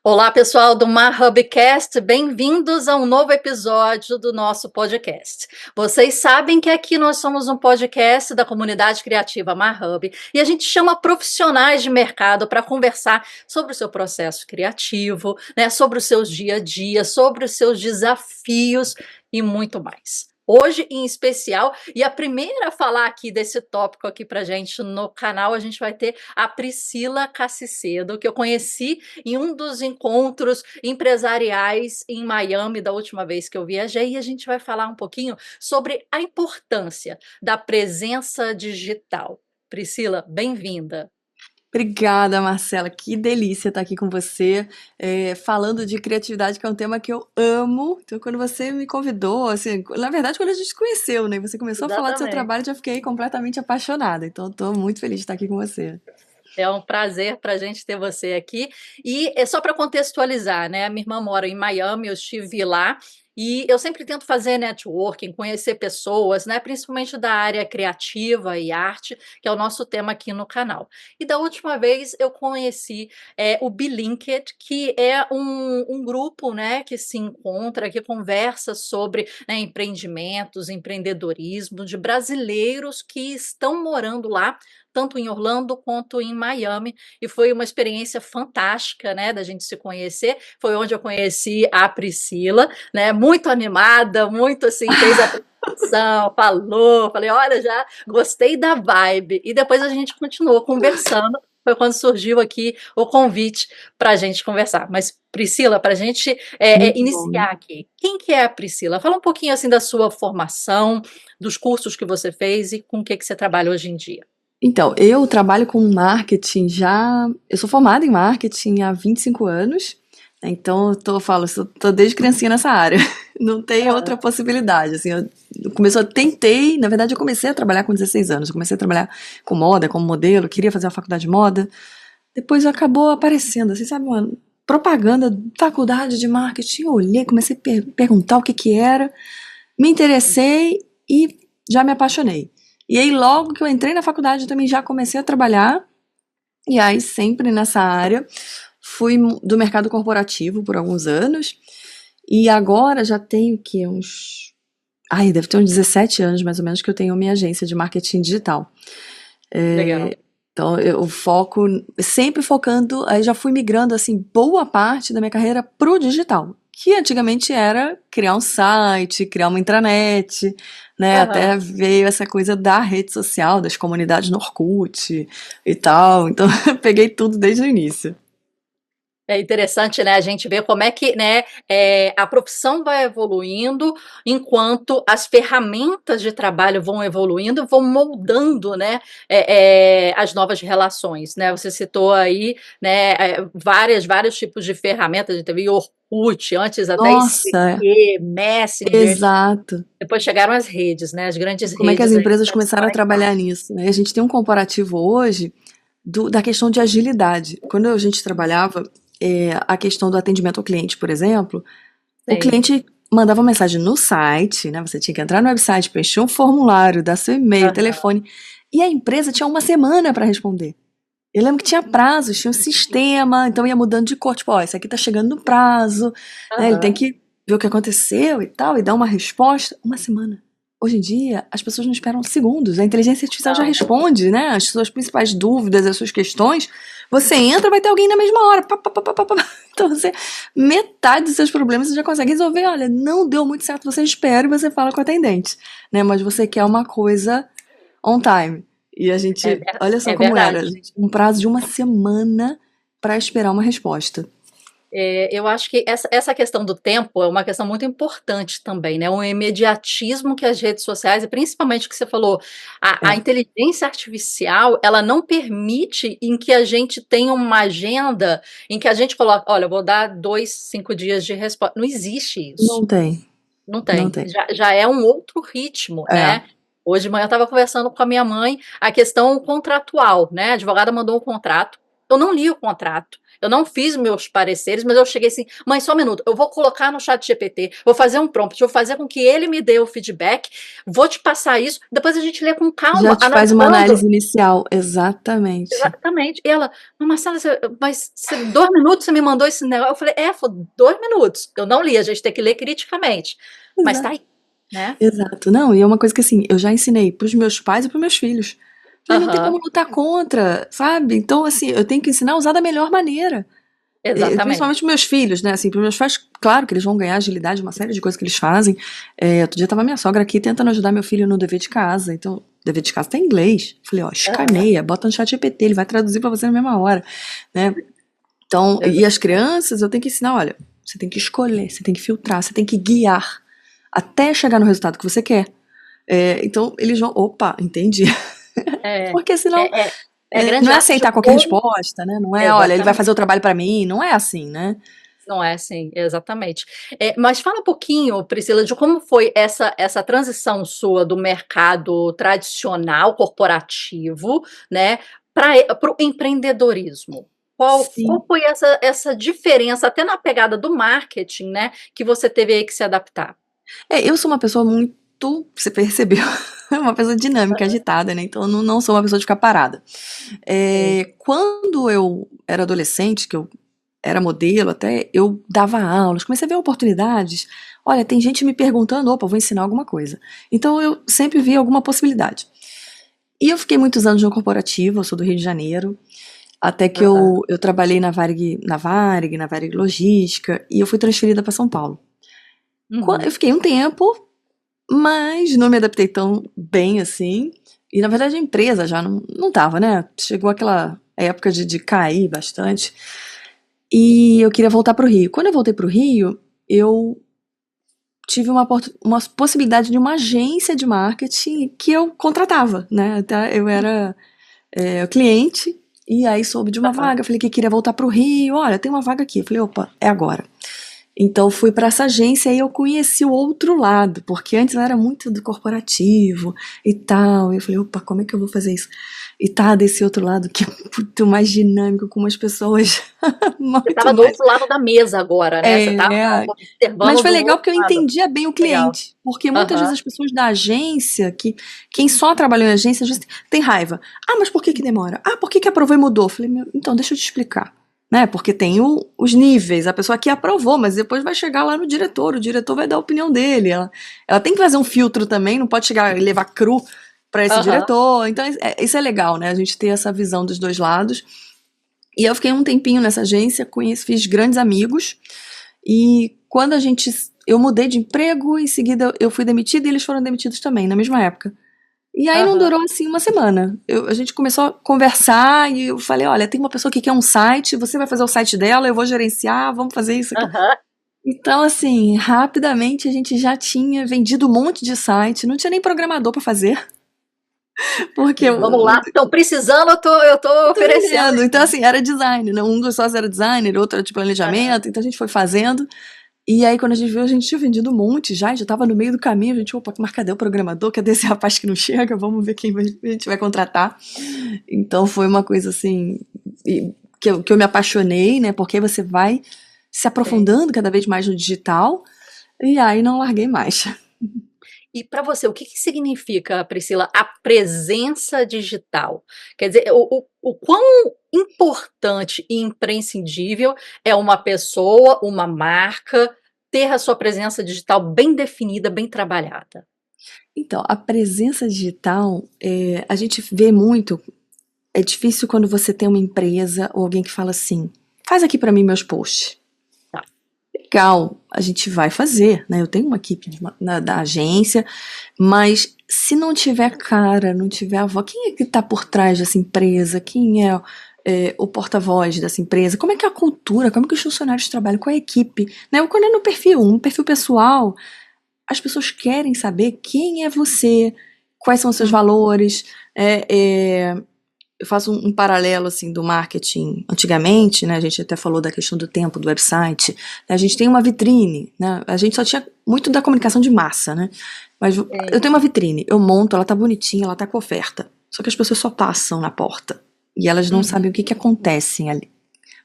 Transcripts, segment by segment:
Olá, pessoal do MarHubCast, bem-vindos a um novo episódio do nosso podcast. Vocês sabem que aqui nós somos um podcast da comunidade criativa MarHub e a gente chama profissionais de mercado para conversar sobre o seu processo criativo, né, sobre os seus dia a dia, sobre os seus desafios e muito mais. Hoje, em especial, e a primeira a falar aqui desse tópico aqui para gente no canal, a gente vai ter a Priscila Cassicedo, que eu conheci em um dos encontros empresariais em Miami da última vez que eu viajei, e a gente vai falar um pouquinho sobre a importância da presença digital. Priscila, bem-vinda. Obrigada, Marcela. Que delícia estar aqui com você, falando de criatividade, que é um tema que eu amo. Então, quando você me convidou, assim, na verdade, quando a gente se conheceu, né? Você começou a falar do seu Exatamente. trabalho, eu já fiquei completamente apaixonada. Então, estou muito feliz de estar aqui com você. É um prazer para a gente ter você aqui. E é só para contextualizar, né? A minha irmã mora em Miami, eu estive lá. E eu sempre tento fazer networking, conhecer pessoas, né? Principalmente da área criativa e arte, que é o nosso tema aqui no canal. E da última vez eu conheci o Bilinked, que é um grupo, né, que se encontra, que conversa sobre, né, empreendimentos, empreendedorismo de brasileiros que estão morando lá tanto em Orlando quanto em Miami, e foi uma experiência fantástica, né, da gente se conhecer. Foi onde eu conheci a Priscila, né, muito animada, muito assim, fez a apresentação, falou, falei, olha, já gostei da vibe. E depois a gente continuou conversando. Foi quando surgiu aqui o convite para a gente conversar. Mas, Priscila, para a gente Muito bom. iniciar aqui, quem que é a Priscila? Fala um pouquinho assim da sua formação, dos cursos que você fez e com o que você trabalha hoje em dia. Então, eu trabalho com marketing já. Eu sou formada em marketing há 25 anos. Então, tô desde criancinha nessa área. Não tem outra possibilidade. Assim, tentei, na verdade, eu comecei a trabalhar com 16 anos. Eu comecei a trabalhar com moda, como modelo, queria fazer uma faculdade de moda. Depois acabou aparecendo, assim, sabe, uma propaganda, faculdade de marketing. Eu olhei, comecei a perguntar o que que era, me interessei e já me apaixonei. E aí, logo que eu entrei na faculdade, eu também já comecei a trabalhar, e aí, sempre nessa área, fui do mercado corporativo por alguns anos, e agora já tenho que uns. Ai, deve ter uns 17 anos mais ou menos que eu tenho minha agência de marketing digital. Legal. Então, eu foco, sempre focando, aí já fui migrando, assim, boa parte da minha carreira pro digital, que antigamente era criar um site, criar uma intranet, né, Aham. até veio essa coisa da rede social, das comunidades no Orkut e tal, então eu peguei tudo desde o início. É interessante, né, a gente ver como é que, né, a profissão vai evoluindo, enquanto as ferramentas de trabalho vão evoluindo, vão moldando, né, as novas relações, né. Você citou aí, né, vários tipos de ferramentas, a gente teve Orkut, antes até Nossa, ICQ, Messenger, exato. depois chegaram as redes, né, as E grandes como é que as redes aí empresas para se começaram a conectar. trabalhar nisso, né? A gente tem um comparativo hoje da questão de agilidade. Quando a gente trabalhava a questão do atendimento ao cliente, por exemplo, o Sim. cliente mandava uma mensagem no site, né? Você tinha que entrar no website, preencher um formulário, dar seu e-mail, Aham, telefone, e a empresa tinha uma semana para responder. Eu lembro que tinha prazos, tinha um sistema, então ia mudando de cor, tipo, ó, esse aqui tá chegando no prazo, né? Ele tem aham. que ver o que aconteceu e tal, e dar uma resposta. Uma semana. Hoje em dia, as pessoas não esperam segundos. A inteligência artificial já Não. responde, né? As suas principais dúvidas, as suas questões. Você entra, vai ter alguém na mesma hora. Pá, pá, pá, pá, pá, pá. Então, metade dos seus problemas você já consegue resolver. Olha, não deu muito certo, você espera e você fala com o atendente, né? Mas você quer uma coisa on time. E a É gente, ver olha só é como era, verdade. gente, um prazo de uma semana para esperar uma resposta. Eu acho que essa questão do tempo é uma questão muito importante também, né, o imediatismo que as redes sociais e principalmente o que você falou, a É. inteligência artificial, ela não permite em que a gente tenha uma agenda, em que a gente coloca: "Olha, eu vou dar 2, 5 dias de resposta", não existe isso, Não tem, não não tem, tem. já é um outro ritmo, É. né. Hoje de manhã eu estava conversando com a minha mãe, a questão contratual, né, a advogada mandou um contrato, eu não li o contrato. Eu não fiz meus pareceres, mas eu cheguei assim, mãe, só um minuto, eu vou colocar no chat GPT, vou fazer um prompt, vou fazer com que ele me dê o feedback, vou te passar isso, depois a gente lê com Já calma, te faz uma analisando. análise inicial, exatamente. Exatamente. E ela, Marcela, mas 2 minutos você me mandou esse negócio? Eu falei, foi 2 minutos. Eu não li, a gente tem que ler criticamente. Mas tá Exato. aí, né? Exato. Não, e é uma coisa que assim, eu já ensinei pros meus pais e pros meus filhos. Falei, não tem Aham, como lutar contra, sabe? Então, assim, eu tenho que ensinar a usar da melhor maneira. Principalmente exatamente. meus filhos, né? Assim, para meus pais, claro que eles vão ganhar agilidade, uma série de coisas que eles fazem. Outro dia tava minha sogra aqui tentando ajudar meu filho no dever de casa. Então, dever de casa tá em inglês. Falei, ó, Aham, escaneia, bota no chat GPT, ele vai traduzir pra você na mesma hora, né? Então, e as exatamente. crianças, eu tenho que ensinar, olha, você tem que escolher, você tem que filtrar, você tem que guiar até chegar no resultado que você quer. Então, eles vão, opa, entendi. É, Porque senão, é, é, é não grande é arte de aceitar qualquer como. resposta, né? Não é, olha, ele vai Exatamente. fazer o trabalho pra mim, não é assim, né? Não é assim, exatamente. Mas fala um pouquinho, Priscila, de como foi essa transição sua do mercado tradicional, corporativo, né, para o empreendedorismo. Qual Sim. foi essa diferença, até na pegada do marketing, né, que você teve aí que se adaptar? Eu sou uma pessoa muito, você percebeu, uma pessoa dinâmica, agitada, né? Então eu não sou uma pessoa de ficar parada. Sim. Quando eu era adolescente, que eu era modelo até, eu dava aulas, comecei a ver oportunidades. Olha, tem gente me perguntando, opa, vou ensinar alguma coisa. Então eu sempre vi alguma possibilidade. E eu fiquei muitos anos no corporativo, eu sou do Rio de Janeiro, até que Aham. eu trabalhei na Varig Logística, e eu fui transferida para São Paulo. Eu Uhum. fiquei um tempo, mas não me adaptei tão bem assim. E na verdade a empresa já não tava, né? Chegou aquela época de cair bastante. E eu queria voltar pro Rio. Quando eu voltei pro Rio, eu tive uma possibilidade de uma agência de marketing que eu contratava, né? Até eu era cliente, e aí soube de uma Aham. vaga, falei que queria voltar pro Rio. Olha, tem uma vaga aqui. Eu falei, opa, é agora. Então fui para essa agência e eu conheci o outro lado, porque antes eu era muito do corporativo e tal. E eu falei, opa, como é que eu vou fazer isso? E tá desse outro lado que é muito mais dinâmico, com umas pessoas Você muito estava do mais. outro lado da mesa agora, né? Você estava É, mas observando foi do legal outro porque eu lado. entendia bem o Legal. cliente. Porque muitas vezes Aham. as pessoas da agência, que quem só trabalhou em agência, às vezes tem raiva. Ah, mas por que que demora? Ah, por que que aprovou e mudou? Eu falei, então deixa eu te explicar. Né? Porque tem os níveis, a pessoa aqui aprovou, mas depois vai chegar lá no diretor, o diretor vai dar a opinião dele. Ela tem que fazer um filtro também, não pode chegar e levar cru para esse Aham. diretor. Então isso é legal, né? A gente ter essa visão dos dois lados. E eu fiquei um tempinho nessa agência, fiz grandes amigos. E quando eu mudei de emprego, em seguida eu fui demitida e eles foram demitidos também, na mesma época. E aí não Aham. durou assim uma semana. A gente começou a conversar e eu falei: olha, tem uma pessoa que quer um site, você vai fazer o site dela, eu vou gerenciar, vamos fazer isso aqui. Aham. Então, assim, rapidamente a gente já tinha vendido um monte de site, não tinha nem programador para fazer, porque Vamos lá, estão precisando, eu tô tô oferecendo vendendo. Então, aqui. assim, era design, né? Um dos sócios era designer, outro era de Aham. planejamento, então a gente foi fazendo. E aí, quando a gente viu, a gente tinha vendido um monte já tava no meio do caminho. A gente, opa, mas cadê o programador? Cadê esse rapaz que não chega? Vamos ver quem a gente vai contratar. Então, foi uma coisa assim, que eu me apaixonei, né? Porque você vai se Sim. aprofundando cada vez mais no digital, e aí não larguei mais. E para você, o que que significa, Priscila, a presença digital? Quer dizer, o quão importante e imprescindível é uma pessoa, uma marca, ter a sua presença digital bem definida, bem trabalhada? Então, a presença digital, a gente vê muito. É difícil quando você tem uma empresa ou alguém que fala assim: faz aqui para mim meus posts. Tá. Legal, a gente vai fazer, né? Eu tenho uma equipe da agência, mas se não tiver cara, não tiver a voz, quem é que está por trás dessa empresa? Quem é o porta-voz dessa empresa? Como é que é a cultura? Como é que os funcionários trabalham? Qual é a equipe? Né? Quando é no perfil pessoal, as pessoas querem saber quem é você, quais são os seus Hum. valores. É, é, eu faço um paralelo assim do marketing antigamente, né? A gente até falou da questão do tempo do website. A gente tem uma vitrine, né? A gente só tinha muito da comunicação de massa, né? Mas eu Sim. tenho uma vitrine, eu monto, ela tá bonitinha, ela tá com oferta. Só que as pessoas só passam na porta e elas não Uhum. sabem o que acontece ali.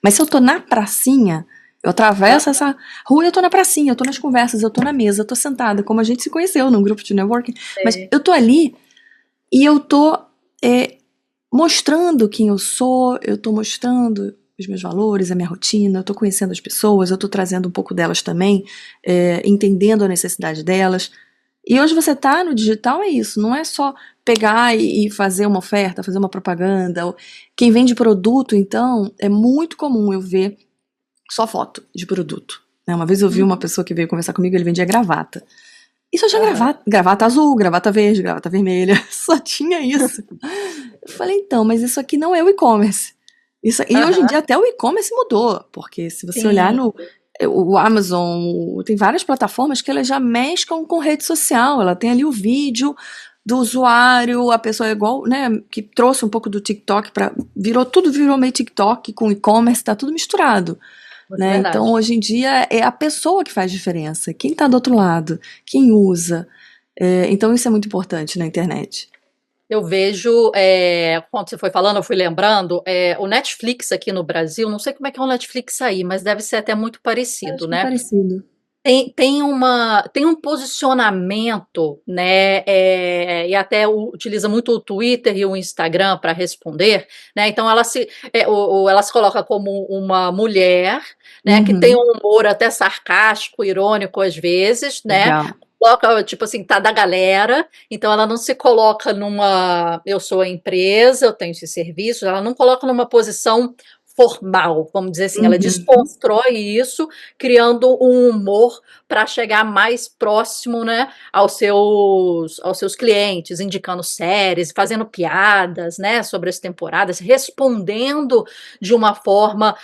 Mas se eu tô na pracinha, eu atravesso essa rua e eu tô na pracinha, eu tô nas conversas, eu tô na mesa, eu tô sentada, como a gente se conheceu num grupo de networking. Mas Sei. eu tô ali e eu tô é, mostrando quem eu tô mostrando os meus valores, a minha rotina, eu tô conhecendo as pessoas, eu tô trazendo um pouco delas também, entendendo a necessidade delas. E hoje você tá no digital, é isso, não é só pegar e fazer uma oferta, fazer uma propaganda. Quem vende produto, então, é muito comum eu ver só foto de produto. Né? Uma vez eu vi uma pessoa que veio conversar comigo, ele vendia gravata. E só tinha Aham. gravata azul, gravata verde, gravata vermelha, só tinha isso. Eu falei, então, mas isso aqui não é o e-commerce. E hoje em Aham. dia até o e-commerce mudou, porque se você olhar Sim. no o Amazon, tem várias plataformas que elas já mesclam com rede social, ela tem ali o vídeo do usuário, a pessoa é igual, né, que trouxe um pouco do TikTok para virou meio TikTok com e-commerce, tá tudo misturado, Muito né? Então verdade. hoje em dia é a pessoa que faz diferença, quem tá do outro lado, quem usa. Então isso é muito importante na internet. Eu vejo, quando você foi falando, eu fui lembrando, o Netflix aqui no Brasil, não sei como é que é o Netflix aí, mas deve ser até muito parecido, Acho que é né? parecido. Tem um posicionamento, né, e até utiliza muito o Twitter e o Instagram para responder, né? Então ela se coloca como uma mulher, né, que tem Uhum, um humor até sarcástico, irônico às vezes, né? legal. Coloca, tipo assim, tá da galera, então ela não se coloca numa, eu sou a empresa, eu tenho esses serviços, ela não coloca numa posição formal, vamos dizer assim, ela Uhum. desconstrói isso, criando um humor para chegar mais próximo, né, aos seus clientes, indicando séries, fazendo piadas, né, sobre as temporadas, respondendo de uma forma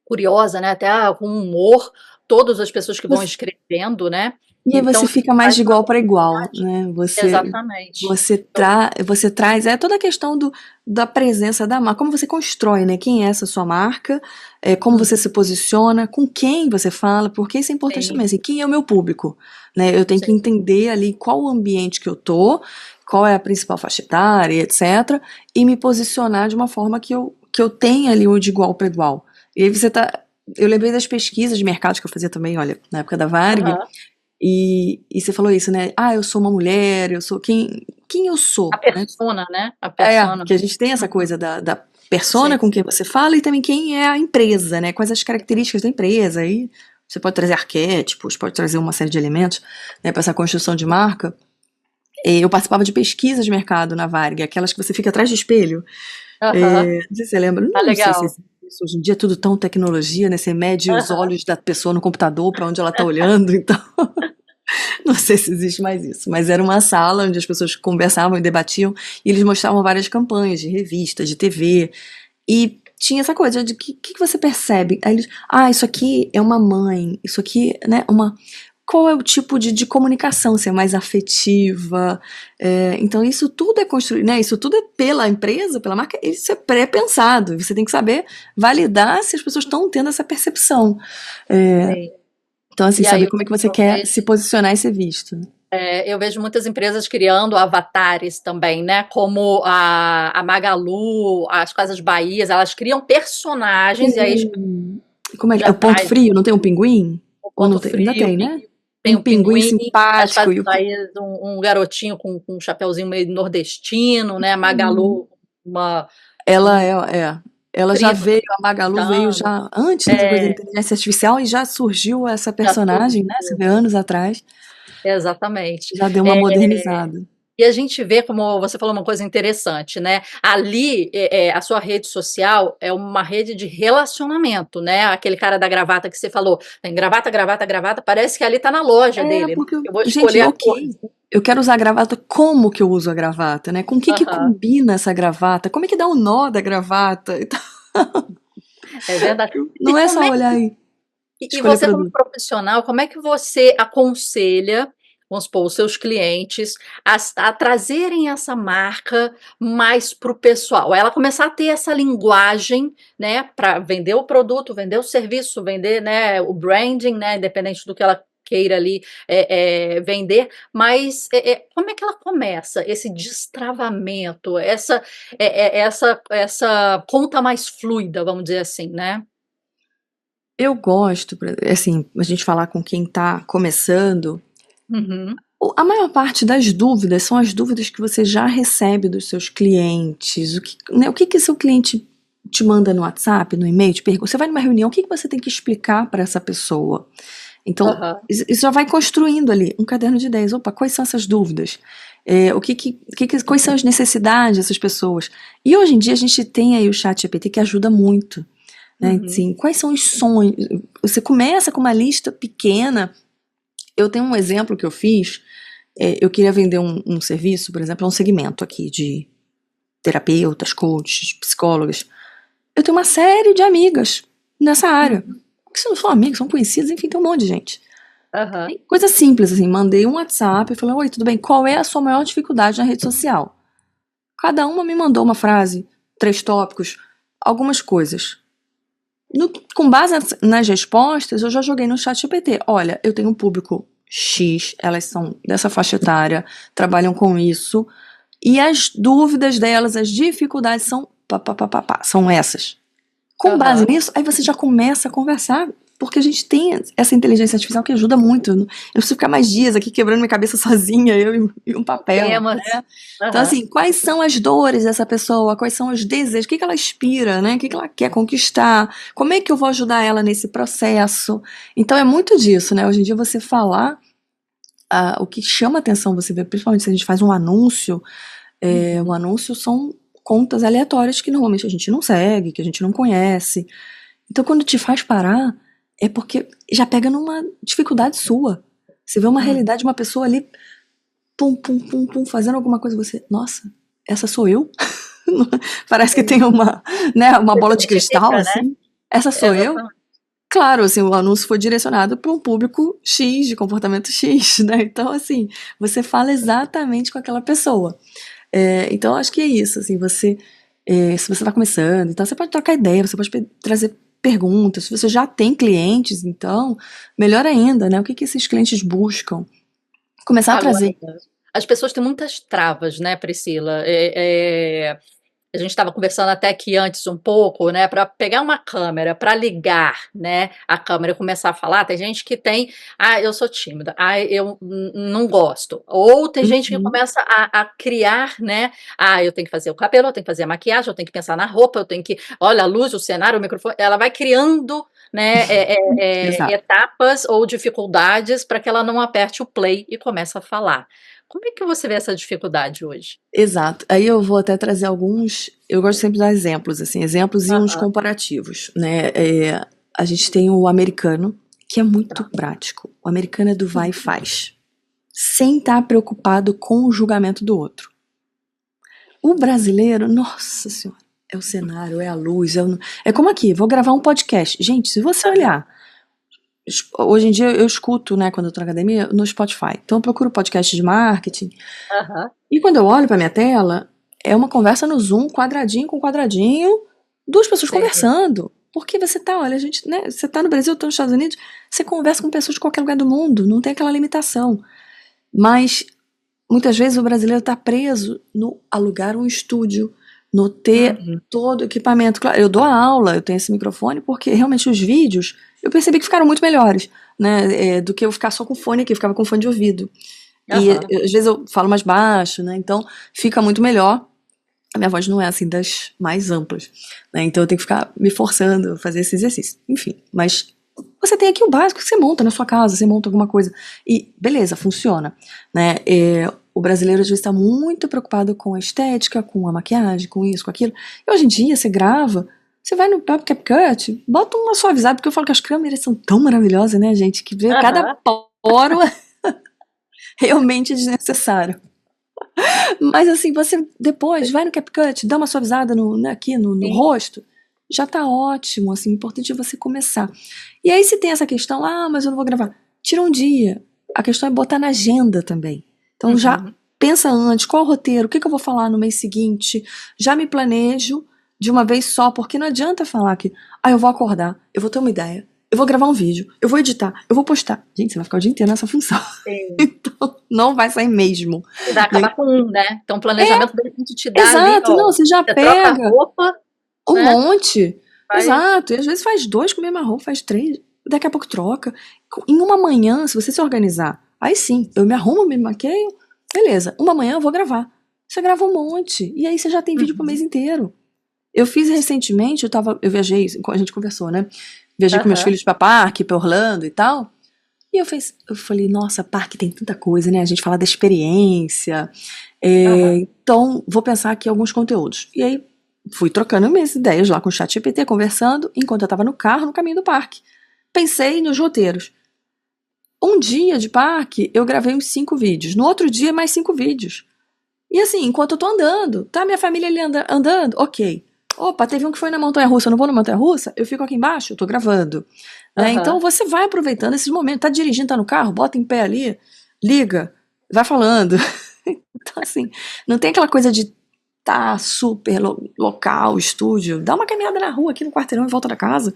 curiosa, né, até com humor, todas as pessoas que vão Você- escrevendo, né, E aí você então fica mais faz de uma igual para igual, proximidade. né? Exatamente. Você traz, é toda a questão da presença da marca, como você constrói, né? Quem é essa sua marca, como Hum, você se posiciona, com quem você fala, porque isso é importante sim, também, assim, quem é o meu público, né? Eu tenho que sim. entender ali qual o ambiente que eu tô, qual é a principal faixa etária, etc, e me posicionar de uma forma que eu tenha ali o de igual para igual. E aí eu lembrei das pesquisas de mercado que eu fazia também, olha, na época da Varg, Aham. e você falou isso, né? Ah, eu sou uma mulher, eu sou quem eu A sou, né? persona, né, a É, persona. que a gente tem essa Uhum. coisa da persona Sim, com quem você fala e também quem é a empresa, né? Quais as características da empresa. Aí você pode trazer arquétipos, pode trazer uma série de elementos, né, para essa construção de marca. Eu participava de pesquisas de mercado na Varg, aquelas que você fica atrás do espelho. aham. Não sei se você lembra, Tá não sei se legal. existe isso hoje em dia é tudo tão tecnologia, né? Você mede os Aham. olhos da pessoa no computador para onde ela está olhando, então não sei se existe mais isso, mas era uma sala onde as pessoas conversavam e debatiam e eles mostravam várias campanhas de revistas, de TV e tinha essa coisa de que você percebe? Aí eles, isso aqui é uma mãe, isso aqui, né, qual é o tipo de comunicação, se é mais afetiva, então isso tudo é construído, né, isso tudo é pela empresa, pela marca, isso é pré-pensado, você tem que saber validar se as pessoas estão tendo essa percepção. É, Sim. então, assim, E aí saber como é que você eu quer se vejo posicionar e ser visto. eu vejo muitas empresas criando avatares também, né? Como a Magalu, as Casas Bahias, elas criam personagens e aí Como é que é? já O ponto traz frio? Não tem um pinguim? o Ou ponto não tem? Ainda frio, tem, né? tem Um o pinguim pinguim, as simpático Casas e Bahias, um garotinho com um chapeuzinho meio nordestino, né? A Uhum. Magalu, uma, Ela um ela já primo veio, a Magalu veio pintando. já antes dessa coisa da É, inteligência artificial e já surgiu essa já personagem, né? Você surgiu. vê anos atrás, Exatamente. já deu uma É, modernizada. e a gente vê, como você falou uma coisa interessante, né? Ali, a sua rede social é uma rede de relacionamento, né? Aquele cara da gravata que você falou, tem gravata, gravata, gravata, parece que ali tá na loja É, dele, né? porque, Eu vou gente, escolher a cor. ok. Eu quero usar a gravata, como que eu uso a gravata, né? Com que Aham, combina essa gravata? Como é que dá o nó da gravata? Então, é verdade. E não é como só é olhar e e escolher você como produto. profissional, como é que você aconselha, vamos supor, os seus clientes a trazerem essa marca mais para o pessoal? Ela começar a ter essa linguagem, né, para vender o produto, vender o serviço, vender, né, o branding, né, independente do que ela queira ali vender, mas como é que ela começa esse destravamento, essa conta mais fluida, vamos dizer assim, né? Eu gosto, assim, a gente falar com quem tá começando. Uhum, A maior parte das dúvidas são as dúvidas que você já recebe dos seus clientes. O que seu cliente te manda no WhatsApp, no e-mail, te pergunta. Você vai numa reunião, o que você tem que explicar para essa pessoa? Então, aham, isso já vai construindo ali um caderno de ideias. Opa, quais são essas dúvidas? Quais são as necessidades dessas pessoas? E hoje em dia a gente tem aí o ChatGPT que ajuda muito. Né? uhum, Assim, quais são os sonhos? Você começa com uma lista pequena. Eu tenho um exemplo que eu fiz. Eu queria vender um serviço, por exemplo, um segmento aqui de terapeutas, coaches, psicólogas. Eu tenho uma série de amigas nessa área. uhum, Que se não são amigas, são conhecidas, enfim, tem um monte de gente. aham, Coisa simples, assim, mandei um WhatsApp e falei, oi, tudo bem, qual é a sua maior dificuldade na rede social? Cada uma me mandou uma frase, 3 tópicos, algumas coisas. Com base nas respostas, eu já joguei no chat GPT. Olha, eu tenho um público X, elas são dessa faixa etária, trabalham com isso, e as dúvidas delas, as dificuldades são são essas. Com base aham. nisso, aí você já começa a conversar, porque a gente tem essa inteligência artificial que ajuda muito. Eu não preciso ficar mais dias aqui quebrando minha cabeça sozinha, eu e um papel. Temas. Então, Aham. assim, quais são as dores dessa pessoa? Quais são os desejos? O que ela aspira, né? O que ela quer conquistar? Como é que eu vou ajudar ela nesse processo? Então, é muito disso, né? Hoje em dia, você falar o que chama atenção, você vê, principalmente se a gente faz um Uhum. anúncio são contas aleatórias que normalmente a gente não segue, que a gente não conhece. Então, quando te faz parar, é porque já pega numa dificuldade sua. Você vê uma Hum. realidade de uma pessoa ali, pum, pum, pum, pum, fazendo alguma coisa, você, nossa, essa sou eu? Parece que tem uma Você se bola de cristal, identifica, né? assim. Essa sou eu? Exatamente. Claro, assim, o anúncio foi direcionado para um público X, de comportamento X, né? Então, assim, você fala exatamente com aquela pessoa. Então, acho que é isso, assim, se você está começando, então você pode trocar ideia, você pode trazer perguntas, se você já tem clientes, então, melhor ainda, né? O que esses clientes buscam? Começar a Agora, trazer. as pessoas têm muitas travas, né, Priscila? A gente estava conversando até aqui antes um pouco, né, para pegar uma câmera, para ligar, né, a câmera e começar a falar. Tem gente que tem, eu sou tímida, eu não gosto. Ou tem gente que Uhum, começa a criar, né, eu tenho que fazer o cabelo, eu tenho que fazer a maquiagem, eu tenho que pensar na roupa, eu tenho que, olha, a luz, o cenário, o microfone. Ela vai criando, né, exato. etapas ou dificuldades para que ela não aperte o play e comece a falar. Como é que você vê essa dificuldade hoje? Exato. Aí eu vou até trazer alguns. Eu gosto sempre de dar exemplos, assim, exemplos e uns Aham, comparativos, né? A gente tem o americano, que é muito tá. prático. O americano é do vai e faz, sem estar preocupado com o julgamento do outro. O brasileiro, nossa senhora, é o cenário, é a luz, é como aqui, vou gravar um podcast. Gente, se você Aham, olhar, hoje em dia eu escuto, né, quando eu tô na academia, no Spotify. Então eu procuro podcast de marketing. aham. E quando eu olho pra minha tela, é uma conversa no Zoom, quadradinho com quadradinho, duas pessoas Sei. conversando. Porque você tá, olha, a gente, né, você tá no Brasil, eu tô nos Estados Unidos, você conversa com pessoas de qualquer lugar do mundo, não tem aquela limitação. Mas muitas vezes o brasileiro está preso no alugar um estúdio, no ter Uhum. todo o equipamento. Claro, eu dou a aula, eu tenho esse microfone, porque realmente os vídeos eu percebi que ficaram muito melhores, né? Do que eu ficar só com fone aqui, eu ficava com fone de ouvido. E Aham. às vezes eu falo mais baixo, né? Então fica muito melhor. A minha voz não é assim das mais amplas, né? Então eu tenho que ficar me forçando a fazer esse exercício. Enfim, mas você tem aqui o básico que você monta na sua casa, você monta alguma coisa e beleza, funciona, né? O brasileiro às vezes está muito preocupado com a estética, com a maquiagem, com isso, com aquilo. E hoje em dia você grava, você vai no próprio CapCut, bota uma suavizada, porque eu falo que as câmeras são tão maravilhosas, né, gente, que vê cada Aham. poro realmente desnecessário. Mas assim, você depois vai no CapCut, dá uma suavizada aqui no Sim. rosto, já tá ótimo, assim, o importante é você começar. E aí se tem essa questão, mas eu não vou gravar, tira um dia. A questão é botar na agenda também. Então já Uhum. pensa antes, qual o roteiro, o que eu vou falar no mês seguinte, já me planejo de uma vez só, porque não adianta falar que, eu vou acordar, eu vou ter uma ideia, eu vou gravar um vídeo, eu vou editar, eu vou postar. Gente, você vai ficar o dia inteiro nessa função. Sim. Então, não vai sair mesmo. E vai Né? acabar com um, né? Então, o planejamento de repente te dá ali, Exato, não, ó, você já você troca a pega roupa, um né? monte. Faz. Exato, e às vezes faz 2 com a mesma roupa, faz 3, daqui a pouco troca. Em uma manhã, se você se organizar, aí sim, eu me arrumo, me maqueio, beleza, uma manhã eu vou gravar. Você grava um monte, e aí você já tem vídeo pro mês Uhum. inteiro. Eu fiz recentemente, eu viajei, a gente conversou, né? Viajei com meus Aham. filhos pra parque, pra Orlando e tal. E eu falei, nossa, parque tem tanta coisa, né? A gente fala da experiência. Aham. Então, vou pensar aqui alguns conteúdos. E aí, fui trocando minhas ideias lá com o ChatGPT, conversando, enquanto eu tava no carro, no caminho do parque. Pensei nos roteiros. Um dia de parque, eu gravei uns 5 vídeos. No outro dia, mais 5 vídeos. E assim, enquanto eu tô andando, tá minha família ali andando, ok. Opa, teve um que foi na montanha-russa, eu não vou na montanha-russa, eu fico aqui embaixo, eu tô gravando. Né? Então Aham. você vai aproveitando esses momentos, tá dirigindo, tá no carro, bota em pé ali, liga, vai falando. Então assim, não tem aquela coisa de tá super local, estúdio, dá uma caminhada na rua aqui no quarteirão em volta da casa,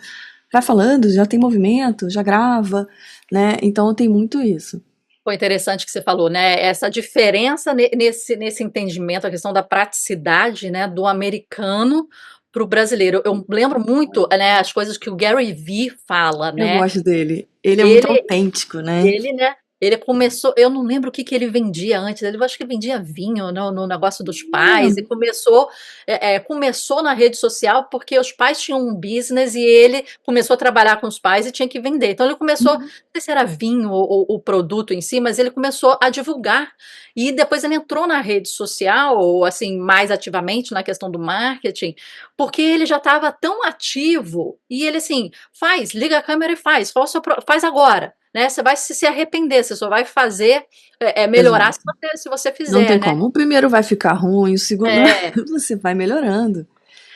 vai falando, já tem movimento, já grava, né? Então tem muito isso. Foi interessante que você falou, né? Essa diferença nesse entendimento, a questão da praticidade, né, do americano para o brasileiro. Eu lembro muito, né, as coisas que o Gary Vee fala, Eu né? gosto dele. Ele é muito Ele, autêntico, né? Ele, né? Ele começou, eu não lembro o que que ele vendia antes. Ele acho que vendia vinho no negócio dos pais e Não, começou na rede social porque os pais tinham um business e ele começou a trabalhar com os pais e tinha que vender. Então ele começou, não sei se era vinho ou o produto em si, mas ele começou a divulgar e depois ele entrou na rede social, ou assim mais ativamente na questão do marketing, porque ele já estava tão ativo e ele assim liga a câmera e faz agora, né? Você vai se arrepender, você só vai fazer melhorar exato. se você Não tem fizer, né? como. O primeiro vai ficar ruim, o segundo É, você vai melhorando.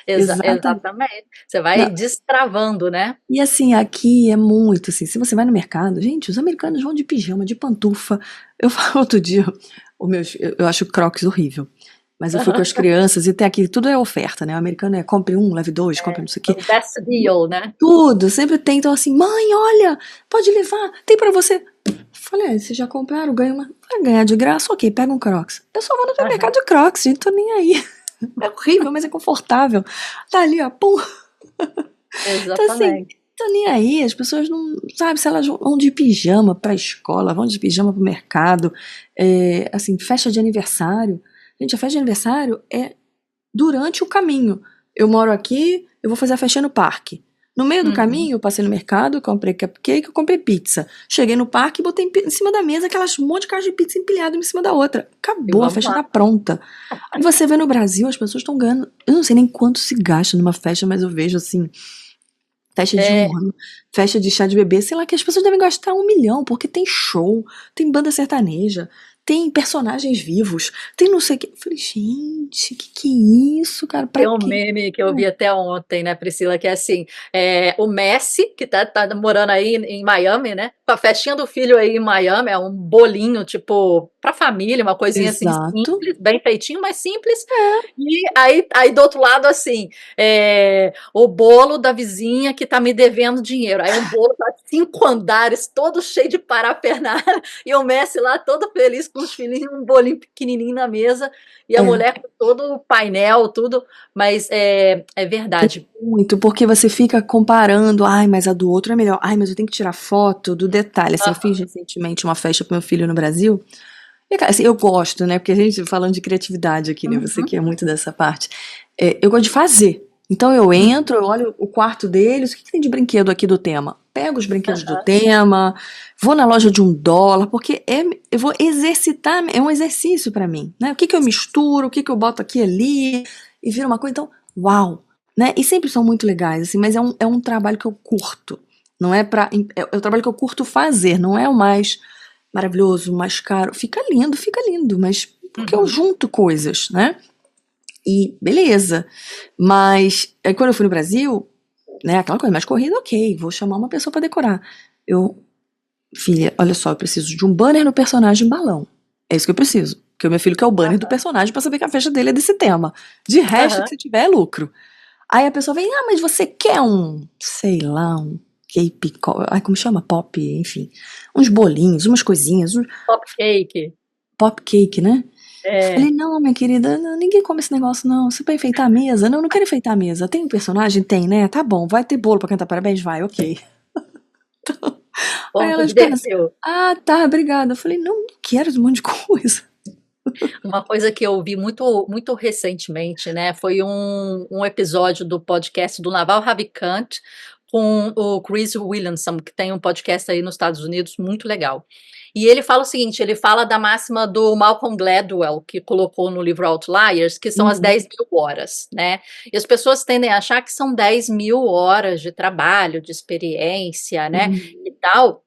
Exata. exatamente. Você vai Não, destravando, né? e assim, aqui é muito assim, se você vai no mercado, gente, os americanos vão de pijama, de pantufa. Eu falo outro dia, eu acho Crocs horrível. Mas eu fui com as crianças e tem aqui, tudo é oferta, né? O americano é compre um, leve dois, compre não sei o quê. O best deal, né? Tudo, sempre tem. Então assim, mãe, olha, pode levar, tem pra você. Falei, vocês já compraram, ganha uma. Vai ganhar de graça, ok, pega um Crocs. Eu só vou no Aham, supermercado de Crocs, gente, tô nem aí. É horrível, mas é confortável. Tá ali, ó, pum. Então assim, exatamente. tô nem aí, as pessoas não, sabe, se elas vão de pijama pra escola, vão de pijama pro mercado, assim, festa de aniversário. Gente, a festa de aniversário é durante o caminho. Eu moro aqui, eu vou fazer a festinha no parque. No meio do Uhum. caminho, eu passei no mercado, eu comprei cupcake, eu comprei pizza. Cheguei no parque e botei em cima da mesa aquelas monte de caixa de pizza empilhada em cima da outra. E Acabou, a vamos festa lá. tá pronta. Aí você vê no Brasil, as pessoas estão ganhando. Eu não sei nem quanto se gasta numa festa, mas eu vejo assim, festa de É, 1 ano, festa de chá de bebê, sei lá, que as pessoas devem gastar 1 milhão, porque tem show, tem banda sertaneja, tem personagens vivos, tem não sei o que. Eu falei, gente, que é isso, cara? Pra tem um quê? meme que eu vi até ontem, né, Priscila, que é assim, o Messi, que tá morando aí em Miami, né, com a festinha do filho aí em Miami, é um bolinho, tipo, pra família, uma coisinha assim Exato. simples, bem feitinho, mas simples, e aí do outro lado, assim, o bolo da vizinha que tá me devendo dinheiro, aí um bolo tá 5 andares, todo cheio de parafernália, e o Messi lá todo feliz com os filhinhos, um bolinho pequenininho na mesa, e a É. mulher com todo o painel, tudo, mas é Tem verdade. muito, porque você fica comparando, ai, mas a do outro é melhor, ai, mas eu tenho que tirar foto do detalhe. Assim, eu fiz Aham, recentemente uma festa pro meu filho no Brasil, e, cara, assim, eu gosto, né, porque a gente falando de criatividade aqui, né, você uhum, que é muito dessa parte, eu gosto de fazer. Então eu entro, eu olho o quarto deles, o que tem de brinquedo aqui do tema? Pego os brinquedos do aham. tema, vou na loja de $1, porque eu vou exercitar, é um exercício pra mim, né? O que que eu misturo, o que que eu boto aqui e ali, e vira uma coisa, então, uau! Né? E sempre são muito legais, assim, mas é um trabalho que eu curto. Não é pra. É o trabalho que eu curto fazer, não é o mais maravilhoso, o mais caro. Fica lindo, mas porque eu Uhum. junto coisas, né? E beleza. Mas aí quando eu fui no Brasil, né, aquela coisa mais corrida, ok, vou chamar uma pessoa pra decorar. Eu, filha, olha só, eu preciso de um banner no personagem balão. É isso que eu preciso. Porque o meu filho quer o banner do Aham, personagem pra saber que a festa dele é desse tema. De resto, aham. que se tiver, é lucro. Aí a pessoa vem, ah, mas você quer sei lá, ai, como chama? Pop, enfim. Uns bolinhos, umas coisinhas, Pop cake. pop cake, né? É. Falei, não, minha querida, ninguém come esse negócio, não. Você vai enfeitar a mesa? Não, eu não quero enfeitar a mesa. Tem um personagem? Tem, né? Tá bom, vai ter bolo pra cantar parabéns? Vai, ok. Aí Ponto elas pensam, divertiu. ah, tá, obrigada. Eu falei, não quero esse monte de coisa. Uma coisa que eu vi muito recentemente, né, foi um episódio do podcast do Naval Ravikant com o Chris Williamson, que tem um podcast aí nos Estados Unidos muito legal. E ele fala o seguinte, ele fala da máxima do Malcolm Gladwell, que colocou no livro Outliers, que são as 10.000 horas, né? E as pessoas tendem a achar que são 10.000 horas de trabalho, de experiência, né, e tal,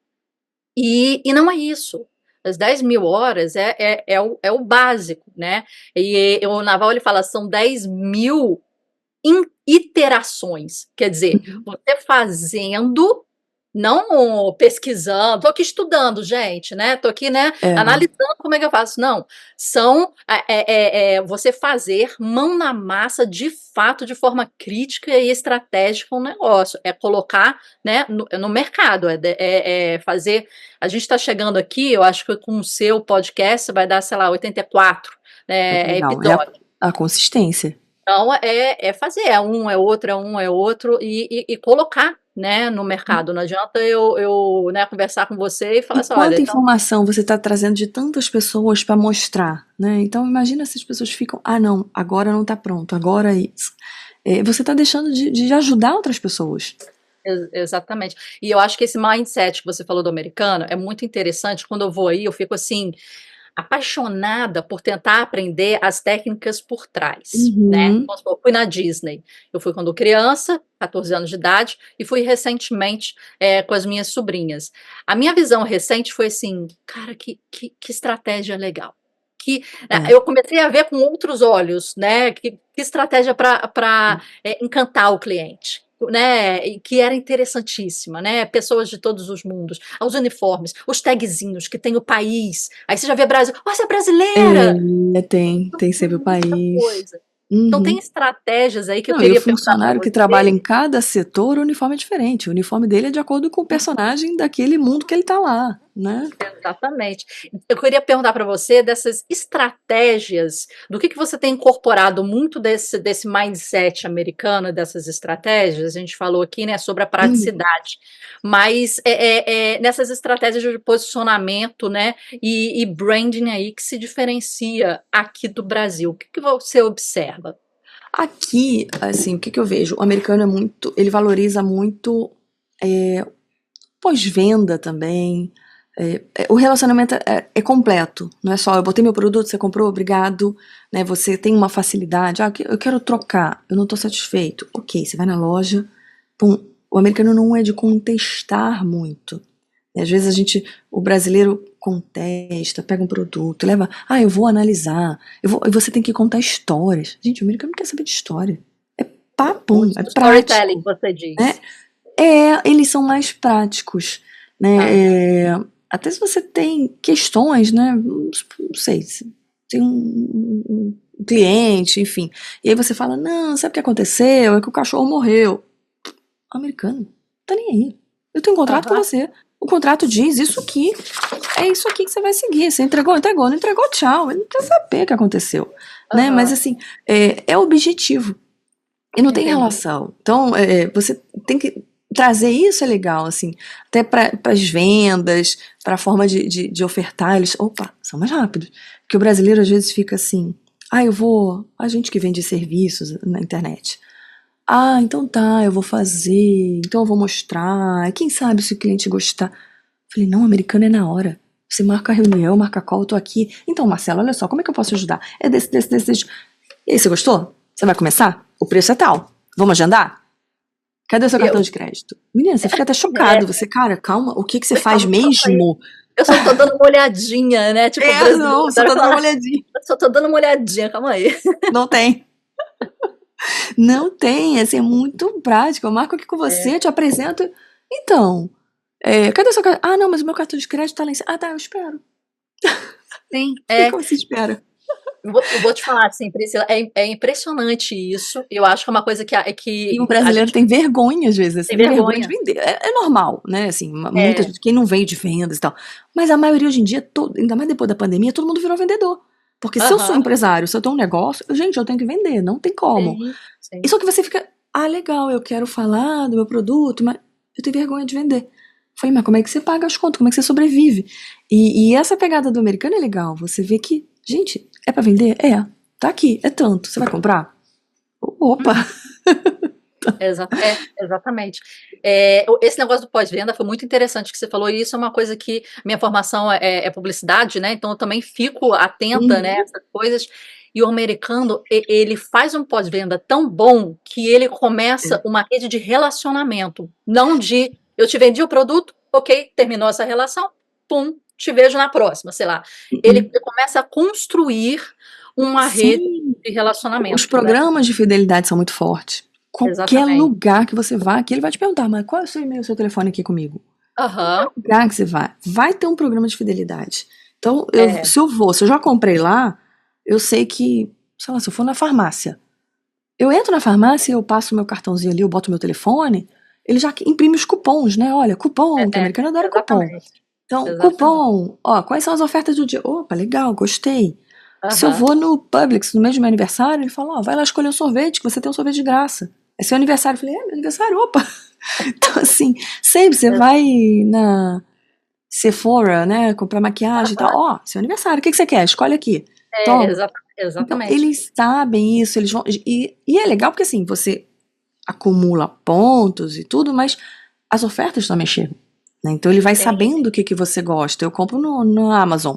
e não é isso. As 10.000 horas é o básico, né? E o Naval ele fala, são 10.000 iterações. Quer dizer, você fazendo, não pesquisando, tô aqui estudando, gente, né? Tô aqui, né, É, analisando como é que eu faço. Não, são você fazer mão na massa de fato, de forma crítica e estratégica um negócio. É colocar, né, no mercado, é fazer. A gente está chegando aqui, eu acho que com o seu podcast vai dar, sei lá, 84, né, legal. É episódios. a consistência. Então, é fazer, é um, é outro, é um, é outro, e colocar, né, no mercado. Não adianta eu, né, conversar com você e falar E assim, olha, quanta então, informação você está trazendo de tantas pessoas para mostrar, né? Então imagina se as pessoas ficam, ah não, agora não está pronto, agora é isso. Você está deixando de ajudar outras pessoas. exatamente. E eu acho que esse mindset que você falou do americano é muito interessante. Quando eu vou aí, eu fico assim, apaixonada por tentar aprender as técnicas por trás, né? Uhum. Vamos supor, eu fui na Disney. Eu fui quando criança, 14 anos de idade, e fui recentemente com as minhas sobrinhas. A minha visão recente foi assim, cara, que estratégia legal. Que É. eu comecei a ver com outros olhos, né? Que estratégia para encantar o cliente. Né, e que era interessantíssima, né? Pessoas de todos os mundos, os uniformes, os tagzinhos que tem o país. Aí você já vê Brasil, oh, você é brasileira! Tem sempre o Muita país. coisa. Então tem Uhum. estratégias aí que eu Não, e o queria perguntar para funcionário que trabalha você. em cada setor, o uniforme é diferente. O uniforme dele é de acordo com o personagem daquele mundo que ele tá lá, né? Exatamente. Eu queria perguntar para você dessas estratégias, do que você tem incorporado muito desse mindset americano, dessas estratégias. A gente falou aqui, né, sobre a Uhum. praticidade, mas nessas estratégias de posicionamento, né, e branding aí que se diferencia aqui do Brasil. O que você observa? Aqui, assim, o que que eu vejo? O americano é muito, ele valoriza muito pós-venda também. O relacionamento é completo, não é só eu botei meu produto, você comprou, obrigado, né? Você tem uma facilidade, eu quero trocar, eu não estou satisfeito. Ok, você vai na loja, pum, o americano não é de contestar muito. Às vezes o brasileiro contesta, pega um produto, leva, eu vou analisar, e você tem que contar histórias. Gente, o americano não quer saber de história. É papum, Muito é do storytelling, prático, você né? diz. Eles são mais práticos, Ah, né? Até se você tem questões, né? Não sei, se tem um cliente, enfim. E aí você fala, não, sabe o que aconteceu? É que o cachorro morreu. Americano, tá nem aí. Eu tenho um contrato com aham, você. O contrato diz isso aqui. É isso aqui que você vai seguir. Você entregou, entregou. Não entregou, tchau. Ele não quer saber o que aconteceu. Né? Mas aham, assim, é objetivo. E não tem entendi. relação. Então, você tem que trazer isso é legal, assim, até para as vendas, para a forma de ofertar, eles, opa, são mais rápidos. Porque o brasileiro às vezes fica assim, a gente que vende serviços na internet. Então tá, eu vou fazer, então eu vou mostrar, quem sabe se o cliente gostar. Falei, não, americano é na hora. Você marca a reunião, marca a call, eu tô aqui. Então, Marcelo, olha só, como é que eu posso ajudar? É desse. E aí, você gostou? Você vai começar? O preço é tal. Vamos agendar? Cadê o seu cartão Eu, de crédito? Menina, você fica até chocado. Você, cara, calma, o que que você faz calma, calma aí. mesmo? Eu só tô dando uma olhadinha, né? Tipo, brasileiro, Não, o só cara tô dando uma fala, olhadinha. eu só tô dando uma olhadinha, calma aí. Não tem. Não tem, assim, é muito prático. Eu marco aqui com você, É, te apresento. Então, cadê o seu cartão? Não, mas o meu cartão de crédito tá lá em cima. Tá, eu espero. sim, Falei, como se espera? eu vou te falar, assim, Priscila, é impressionante isso. Eu acho que é uma coisa E o que a brasileiro gente tem vergonha, às vezes, tem assim, tem vergonha de vergonha. vender. É normal, né? Assim, muita É, gente, quem não vende de vendas e tal. Mas a maioria hoje em dia, ainda mais depois da pandemia, todo mundo virou vendedor. Porque se eu sou aham, empresário, se eu tenho um negócio, gente, eu tenho que vender, não tem como. sim, E sim. só que você fica, legal, eu quero falar do meu produto, mas eu tenho vergonha de vender. Falei, mas como é que você paga as contas? Como é que você sobrevive? E essa pegada do americano é legal. Você vê que, gente, é pra vender? É. Tá aqui, é tanto. Você vai comprar? Opa! Uhum. Exatamente. Esse negócio do pós-venda foi muito interessante que você falou, e isso é uma coisa que minha formação é publicidade, né? Então eu também fico atenta, né, a Uhum. essas coisas. E o americano, ele faz um pós-venda tão bom que ele começa uma rede de relacionamento, não de eu te vendi o produto, ok, terminou essa relação, pum, te vejo na próxima, sei lá. Ele Uhum. começa a construir uma rede Sim, de os relacionamento, né? programas de fidelidade são muito fortes. Qualquer Exatamente. lugar que você vá, que ele vai te perguntar, mas qual é o seu e-mail, o seu telefone aqui comigo? Qualquer Aham. lugar que você vai ter um programa de fidelidade. Então, É. se eu já comprei lá, eu sei que, sei lá, se eu for na farmácia, eu entro na farmácia, eu passo meu cartãozinho ali, eu boto meu telefone, ele já imprime os cupons, né? Olha, cupom, que o americano adora cupom. Exatamente, Então, exatamente. cupom, ó, quais são as ofertas do dia? Opa, legal, gostei. Se eu Aham. vou no Publix no mês do meu aniversário, ele fala, ó, vai lá escolher um sorvete, que você tem um sorvete de graça. É seu aniversário. Eu falei, meu aniversário, opa. Então, assim, sempre você Ex vai na Sephora, né, comprar maquiagem e tal. aham. Ó, seu aniversário, o que que você quer? Escolhe aqui. É, Toma. Então, exatamente. eles sabem isso, eles vão. E é legal porque, assim, você acumula pontos e tudo, mas as ofertas também chegam. Né? Então, ele vai Sim. sabendo o que que você gosta. Eu compro no Amazon.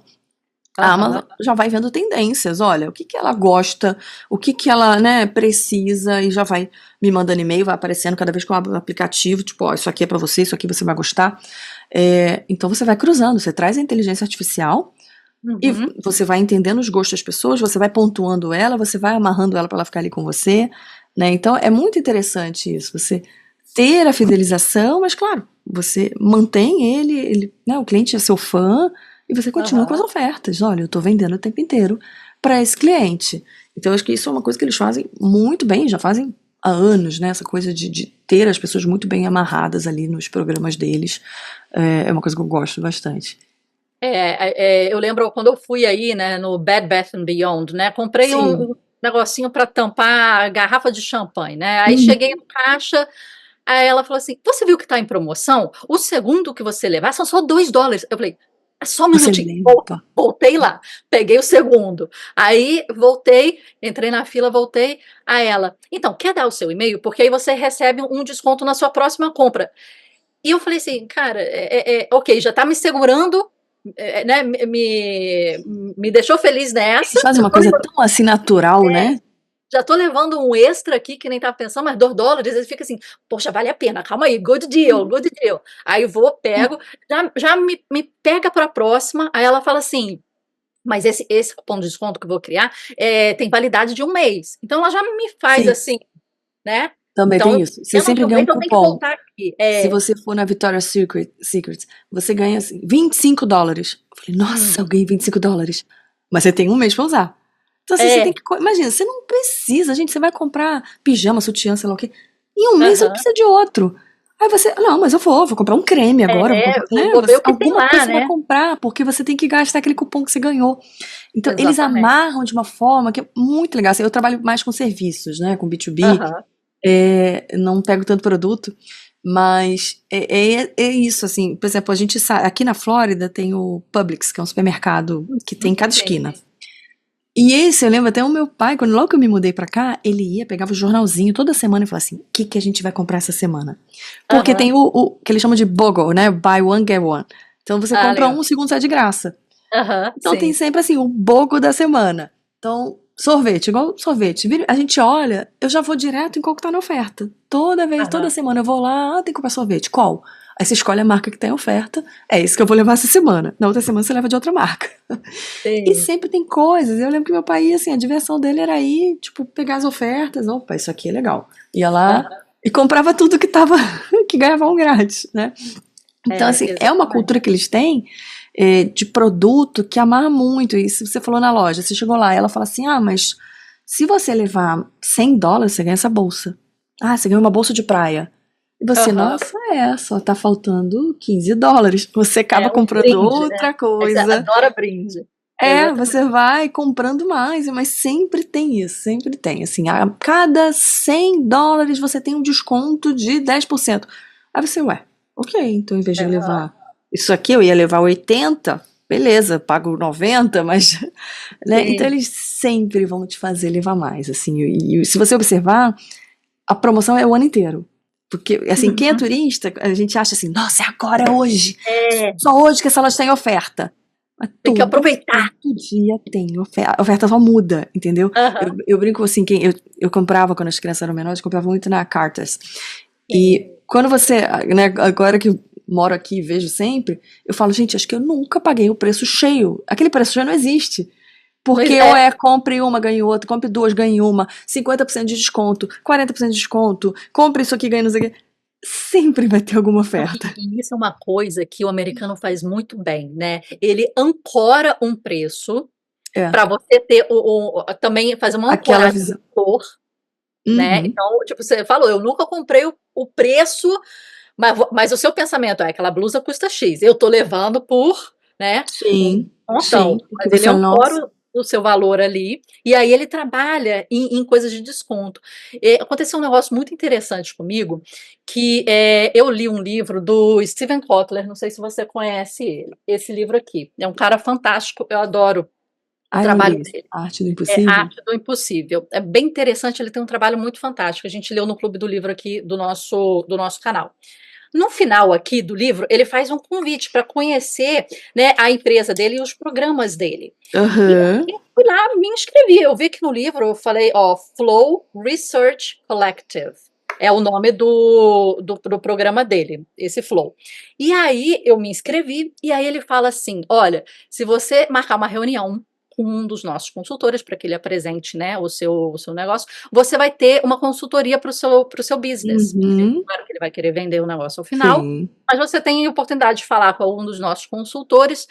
A Amazon Aham. já vai vendo tendências, olha, o que que ela gosta, o que que ela, né, precisa, e já vai me mandando e-mail, vai aparecendo cada vez que eu abro o aplicativo, tipo, ó, isso aqui é pra você, isso aqui você vai gostar. Então você vai cruzando, você traz a inteligência artificial e Uhum. você vai entendendo os gostos das pessoas, você vai pontuando ela, você vai amarrando ela pra ela ficar ali com você, né? Então é muito interessante isso, você ter a fidelização, mas claro, você mantém ele, né, o cliente é seu fã e você continua com as Aham. ofertas. Olha, eu tô vendendo o tempo inteiro para esse cliente. Então, eu acho que isso é uma coisa que eles fazem muito bem, já fazem há anos, né? Essa coisa de ter as pessoas muito bem amarradas ali nos programas deles. É uma coisa que eu gosto bastante. Eu lembro quando eu fui aí, né, no Bed Bath& Beyond, né, comprei Sim. um negocinho para tampar a garrafa de champanhe, né, aí cheguei Uhum. no caixa, aí ela falou assim: "Você viu que tá em promoção? O segundo que você levar são só $2." Eu falei: "É só um Você minutinho." lembra? Voltei lá, peguei o segundo, aí voltei, entrei na fila, voltei, a ela: "Então, quer dar o seu e-mail? Porque aí você recebe um desconto na sua próxima compra." E eu falei assim: "Cara, ok, já tá me segurando, né, me deixou feliz nessa, Eles fazem uma coisa tão assim natural, né? já tô levando um extra aqui que nem tava pensando, mas $2." Ele fica assim: "Poxa, vale a pena, calma aí, good deal, good deal." Aí vou, pego, já me pega para a próxima, aí ela fala assim: "Mas esse cupom de desconto que eu vou criar, tem validade de 1 mês." Então ela já me faz Sim, assim, né. também Então tem isso. Você eu não sempre ganha um aproveito, eu tenho que cupom. voltar aqui. Se você for na Victoria's Secret, você ganha assim, $25. Eu falei, nossa, eu Uhum. ganhei $25. Mas você tem um mês pra usar. Então, assim, você tem É, que. Imagina, você não precisa, gente. Você vai comprar pijama, sutiã, sei lá o quê. Em um mês você não aham. precisa de outro. Aí você, não, mas eu vou comprar um creme agora, vou comprar, né? Vou ver o que tem Alguma coisa lá, você vai né. comprar, porque você tem que gastar aquele cupom que você ganhou. Então, eles Exatamente. amarram de uma forma que é muito legal. Assim, eu trabalho mais com serviços, né? Com B2B. Aham. Não pego tanto produto, mas é isso, assim, por exemplo, a gente aqui na Flórida tem o Publix, que é um supermercado que tem em cada Sim. esquina. E esse, eu lembro até o meu pai, quando logo que eu me mudei pra cá, ele ia, pegava o jornalzinho toda semana e falava assim, o que que a gente vai comprar essa semana? Porque Aham. tem o que eles chamam de BOGO, né? Buy one, get one. Então você Ah, compra legal. um, o segundo sai de graça. Aham, Então tem sim. sempre assim, o BOGO da semana. Então, sorvete, igual sorvete. A gente olha, eu já vou direto em qual que tá na oferta. Toda vez, toda Aham. semana eu vou lá, tem que comprar sorvete. Qual? Aí você escolhe a marca que tem oferta. É isso que eu vou levar essa semana. Na outra semana você leva de outra marca. E Sim. sempre tem coisas. Eu lembro que meu pai ia assim, a diversão dele era ir, tipo, pegar as ofertas. Opa, isso aqui é legal. Ia lá Aham. e comprava tudo que tava, que ganhava um grátis, né? Então, assim, é uma Exatamente. cultura que eles têm. de produto que amarra muito. E se você falou na loja, você chegou lá, ela fala assim, mas se você levar $100, você ganha essa bolsa. Ah, você ganha uma bolsa de praia. E você, Aham. nossa, só tá faltando $15. Você acaba Um comprando brinde, né? outra Você coisa. adora brinde. Exatamente. Você vai comprando mais, mas sempre tem isso, sempre tem. Assim, a cada $100 você tem um desconto de 10%. Aí você, ok, então em vez de eu Aham. levar isso aqui, eu ia levar 80, beleza, pago 90, mas, né? Então Sim. eles sempre vão te fazer levar mais, assim. E se você observar, a promoção é o ano inteiro. Porque, assim, quem é Uhum. turista, a gente acha assim, nossa, é agora, é hoje. É, Só hoje que essa loja tem oferta. Mas tem que todo aproveitar. santo dia tem oferta. A oferta só muda, entendeu? Aham. Eu brinco assim, eu comprava quando as crianças eram menores, eu comprava muito na Cartas. Sim. E quando você, né, agora que eu moro aqui e vejo sempre, eu falo, gente, acho que eu nunca paguei o preço cheio. Aquele preço cheio não existe. Mas Porque ou compre uma, ganhe outra, compre duas, ganhe uma, 50% de desconto, 40% de desconto, compre isso aqui, ganhe não sei o quê. Sempre vai ter alguma não, oferta. e isso é uma coisa que o americano faz muito bem, né? Ele ancora um preço É, para você ter também fazer uma aquela ancoragem visão. de cor, né? Uhum. Então, tipo, você falou, eu nunca comprei o preço, mas o seu pensamento é aquela blusa custa X, eu tô levando por, né, um Sim, montão, sim. Porque mas ele você, nossa. ancora o seu valor ali, e aí ele trabalha em coisas de desconto. Aconteceu um negócio muito interessante comigo, que eu li um livro do Steven Kotler, não sei se você conhece ele, esse livro aqui, é um cara fantástico, eu adoro o Ah, eu trabalho li. dele. A Arte do É a Impossível? Arte do Impossível. É bem interessante, ele tem um trabalho muito fantástico. A gente leu no Clube do Livro aqui do nosso canal. No final aqui do livro, ele faz um convite para conhecer, né, a empresa dele e os programas dele. E Aham. eu fui lá, me inscrevi. Eu vi que no livro eu falei, Flow Research Collective. É o nome do programa dele, esse Flow. E aí eu me inscrevi, e aí ele fala assim: olha, se você marcar uma reunião com um dos nossos consultores para que ele apresente, né, o seu negócio, você vai ter uma consultoria para o seu business. Uhum. Claro que ele vai querer vender o negócio ao final, Sim. mas você tem a oportunidade de falar com algum dos nossos consultores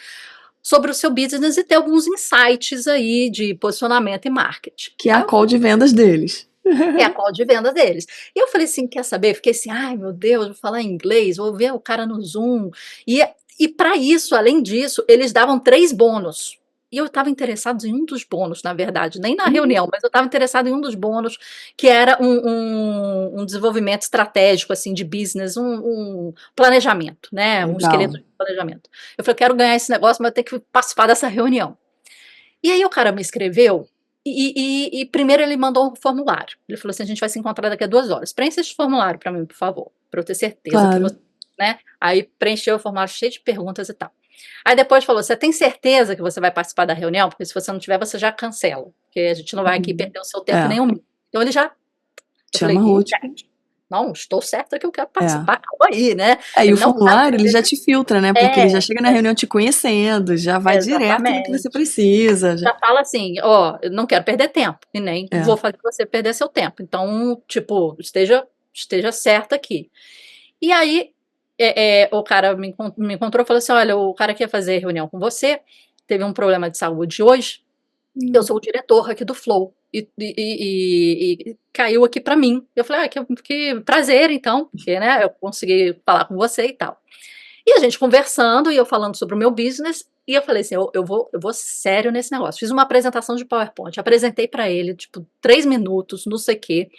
sobre o seu business e ter alguns insights aí de posicionamento e marketing. Que é Aí a eu call falei, de vendas deles. é a call de venda deles. E eu falei assim, quer saber? Fiquei assim, ai meu Deus, vou falar inglês, vou ver o cara no Zoom. E para isso, além disso, eles davam 3 bônus. E eu estava interessado em um dos bônus, na verdade, nem na Uhum. reunião, mas eu estava interessado em um dos bônus, que era um desenvolvimento estratégico, assim, de business, um planejamento, né? Um esqueleto Legal. de planejamento. Eu falei, quero ganhar esse negócio, mas eu tenho que participar dessa reunião. E aí o cara me escreveu e primeiro ele mandou um formulário. Ele falou assim: a gente vai se encontrar daqui a 2 horas. Preencha esse formulário para mim, por favor, para eu ter certeza que você, Claro. né? Aí preencheu o formulário cheio de perguntas e tal. Aí depois falou: você tem certeza que você vai participar da reunião? Porque se você não tiver, você já cancela, porque a gente não vai aqui Uhum. perder o seu tempo É, nenhum. Então ele já. Eu chama falei: Ruth. não, estou certa que eu quero É. participar, calma aí, né? E o Ele não sabe que formulário, ele já te filtra, né? Porque ele já é, chega na reunião te conhecendo, já vai direto no que você exatamente. precisa. Já... Já fala assim, eu não quero perder tempo e nem É. vou fazer você perder seu tempo. Então, tipo, esteja certa aqui. E aí, o cara me encontrou e falou assim: olha, o cara que ia fazer reunião com você teve um problema de saúde hoje. Eu Hum. sou o diretor aqui do Flow. E caiu aqui para mim. Eu falei, que prazer, então, porque, né, eu consegui falar com você e tal. E a gente conversando e eu falando sobre o meu business. E eu falei assim: eu vou sério nesse negócio. Fiz uma apresentação de PowerPoint, apresentei para ele, tipo, 3 minutos, não sei o quê.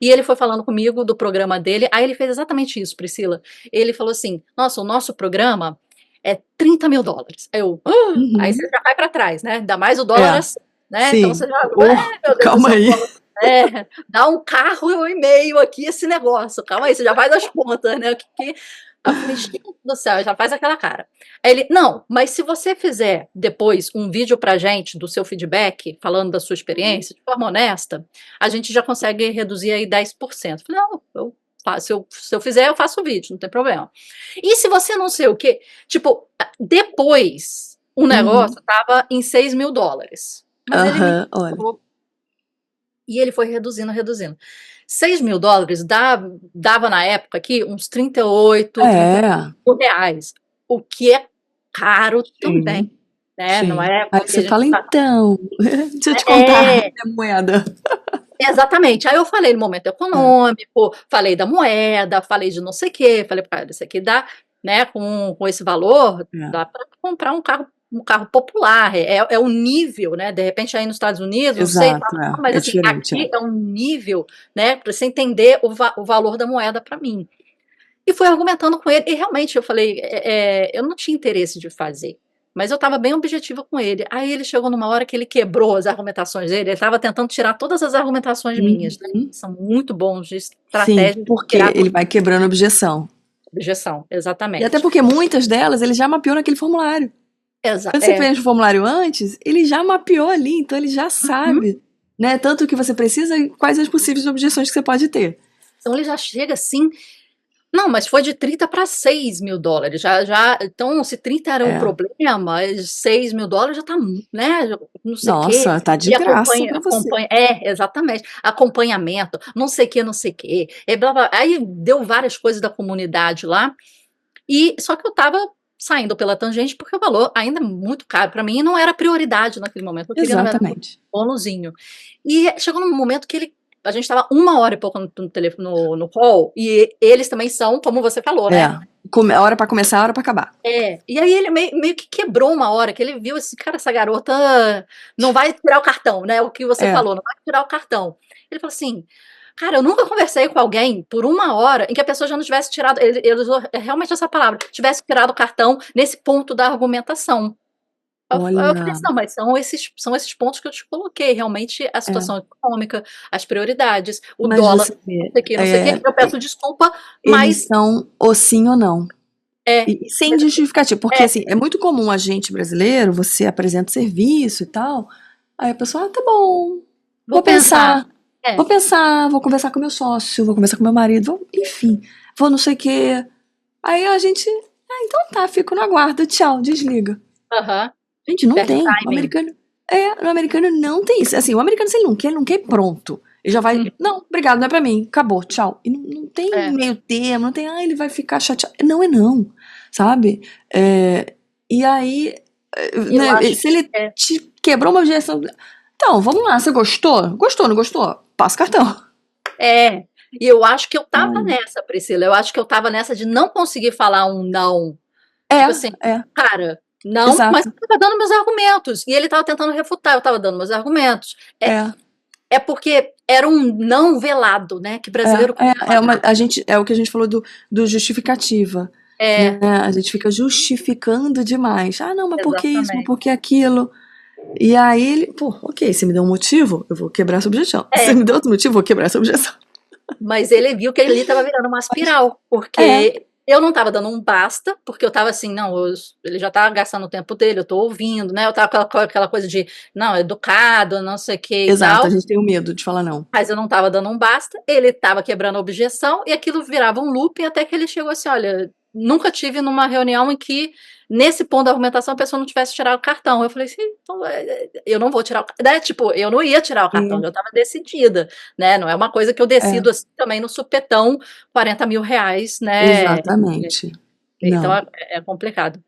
E ele foi falando comigo do programa dele. Aí ele fez exatamente isso, Priscila. Ele falou assim: nossa, o nosso programa é $30 mil. Aí Uhum. você já vai para trás, né? Ainda mais o dólar É. assim, né? Então Sim. você já, Oh, meu Deus do calma céu, aí. dá um carro e meio aqui esse negócio. Calma aí, você já faz as contas, né? Aí eu falei, gente do céu, já faz aquela cara. Aí ele, não, mas se você fizer depois um vídeo pra gente do seu feedback, falando da sua experiência, de forma honesta, a gente já consegue reduzir aí 10%. Eu falei, não, eu faço, se eu fizer, eu faço o vídeo, não tem problema. E se você não sei o quê, tipo, depois o Uhum. negócio tava em $6 mil. Mas ele me Aham, olha. mostrou e ele foi reduzindo, reduzindo. $6 mil dava na época aqui uns 38, 39 É. mil reais, o que é caro também, Sim, né? Não sim. é Aí porque a você gente fala, tá. então, deixa eu te contar a É, minha moeda. exatamente. Aí eu falei no momento É, econômico, falei da moeda, falei de não sei o quê, falei, cara, isso aqui dá, né, com esse valor, é, dá para comprar um carro popular, é o nível, né? De repente aí nos Estados Unidos, não sei, exato, mas é assim, diferente, aqui é um nível, né, para você entender o valor da moeda para mim. E fui argumentando com ele, e realmente eu falei, eu não tinha interesse de fazer, mas eu estava bem objetiva com ele. Aí ele chegou numa hora que ele quebrou as argumentações dele, ele estava tentando tirar todas as argumentações minhas, né, Uhum. que são muito bons de Sim, estratégia de porque tirar ele toda vai quebrando a objeção. a objeção, E até exatamente. porque muitas delas ele já mapeou naquele formulário. Exa Quando você é, preenche o formulário antes, ele já mapeou ali, então ele já uhum. sabe, né, tanto o que você precisa e quais as possíveis objeções que você pode ter. Então ele já chega assim. Não, mas foi de 30 para US$ 6.000. Então, se 30 era o É. problema, US$ 6.000 já tá, né? Não sei o quê. Nossa, tá de E graça pra você. exatamente. Acompanhamento, não sei o quê. E blá, blá. Aí deu várias coisas da comunidade lá. E só que eu estava saindo pela tangente porque o valor ainda é muito caro para mim e não era prioridade naquele momento. Eu queria, na verdade, um Exatamente. bonuzinho. E chegou num momento que a gente estava 1 hora e pouco no telefone, no call, e eles também são, como você falou, É. né? Hora pra começar, hora pra acabar. E aí ele meio que quebrou uma hora, que ele viu esse cara, essa garota não vai tirar o cartão, né? O que você É. falou, não vai tirar o cartão. Ele falou assim, cara, eu nunca conversei com alguém por 1 hora em que a pessoa já não tivesse tirado, ele usou realmente essa palavra, tivesse tirado o cartão nesse ponto da argumentação. Eu falei Olha, assim, não, mas são esses pontos que eu te coloquei, realmente a é. situação econômica, as prioridades, o Mas dólar, você não vê, sei o quê, não sei o quê. Eu peço desculpa, eles mas são ou sim ou não. é, E sem mas assim, justificativa, porque é, assim, é muito comum a gente brasileiro, você apresenta o serviço e tal, aí a pessoa, tá bom, vou vou pensar. pensar, É, vou pensar, vou conversar com meu sócio, vou conversar com meu marido, enfim, vou não sei o quê. Aí a gente, então tá, fico no aguardo, tchau, desliga. aham, Gente, não bad tem. O timing. americano. O americano não tem isso. Assim, o americano, se ele não quer pronto. Ele já vai. Uhum, Não, obrigado, não é pra mim. Acabou, tchau. E não tem é. meio termo, não tem, ele vai ficar chateado. Não é não, sabe? E aí, Eu né, acho se ele que te quebrou uma objeção. Então, vamos lá, você gostou? Gostou, não gostou? Passa o cartão. e eu acho que eu tava Ai. nessa, Priscila, eu acho que eu tava nessa de não conseguir falar um não. É, Tipo assim, é, cara, não, mas exato. eu tava dando meus argumentos. E ele tava tentando refutar, eu tava dando meus argumentos. É. É porque era um não velado, né? Que brasileiro costuma dar. É o que a gente falou do justificativa, É, né? A gente fica justificando demais. Ah, não, mas por que isso? Mas exatamente. por que aquilo? E aí ele, pô, ok, você me deu um motivo, eu vou quebrar essa objeção. Você É, me deu outro motivo, eu vou quebrar essa objeção. mas ele viu que ali estava virando uma Mas, espiral, é, porque eu não estava dando um basta, porque eu estava assim, não, ele já está gastando o tempo dele, eu estou ouvindo, né? Eu estava com aquela coisa de, não, educado, não sei o que e exato, a tal, gente tem o medo de falar não. mas eu não estava dando um basta, ele estava quebrando a objeção e aquilo virava um loop até que ele chegou assim, olha, nunca tive numa reunião em que nesse ponto da argumentação a pessoa não tivesse tirado o cartão. Eu falei assim, então, eu não vou tirar o cartão, né? Tipo, eu não ia tirar o cartão, É, já estava decidida, né? Não é uma coisa que eu é, decido assim também no supetão, R$ 40.000, né? exatamente. Então Não. é complicado.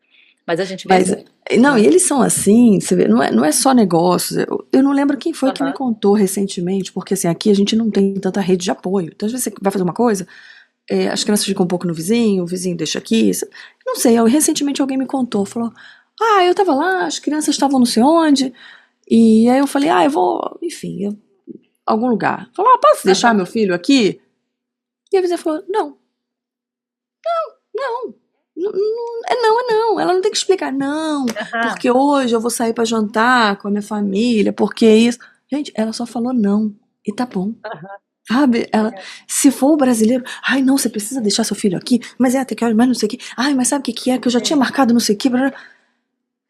Mas a gente vê Mas, muito, não, e né? eles são assim, você vê, não é só negócios. Eu não lembro quem foi que me Aham. contou recentemente, porque assim, aqui a gente não tem tanta rede de apoio. Então, às vezes você vai fazer uma coisa, as crianças ficam um pouco no vizinho, o vizinho deixa aqui. Não sei, recentemente alguém me contou, falou: Ah, eu tava lá, as crianças estavam não sei onde, e aí eu falei: Ah, eu vou, enfim, algum lugar. Falou: Ah, posso deixar Aham. meu filho aqui? E a vizinha falou: Não, não. Não, é não. Ela não tem que explicar, não, Aham. porque hoje eu vou sair pra jantar com a minha família, porque isso. Gente, ela só falou não. E tá bom. Aham. Sabe? Se for o brasileiro, ai não, você precisa deixar seu filho aqui, mas até que hora, mas não sei o que. Ai, mas sabe o que que é? Que eu já tinha É. marcado não sei o que.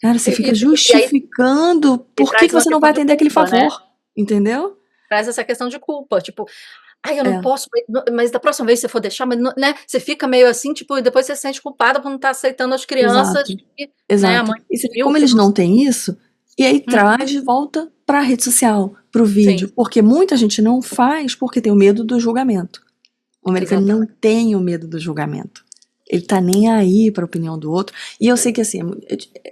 Cara, você E, fica e aí justificando por que traz que uma você não questão vai de atender aquele culpa, né? favor. Entendeu? Traz essa questão de culpa, tipo, ai, eu não É, posso, mas da próxima vez que você for deixar, mas né? Você fica meio assim, tipo, e depois você se sente culpada por não estar aceitando as crianças, exato. que, né? A Exato. mãe E você vê viu como que eles não. não têm isso, e aí Uhum, traz de volta pra rede social, pro sim, vídeo, porque muita gente não faz porque tem o medo do julgamento. O americano não exatamente. tem o medo do julgamento. Ele tá nem aí pra opinião do outro. E eu sei que, assim,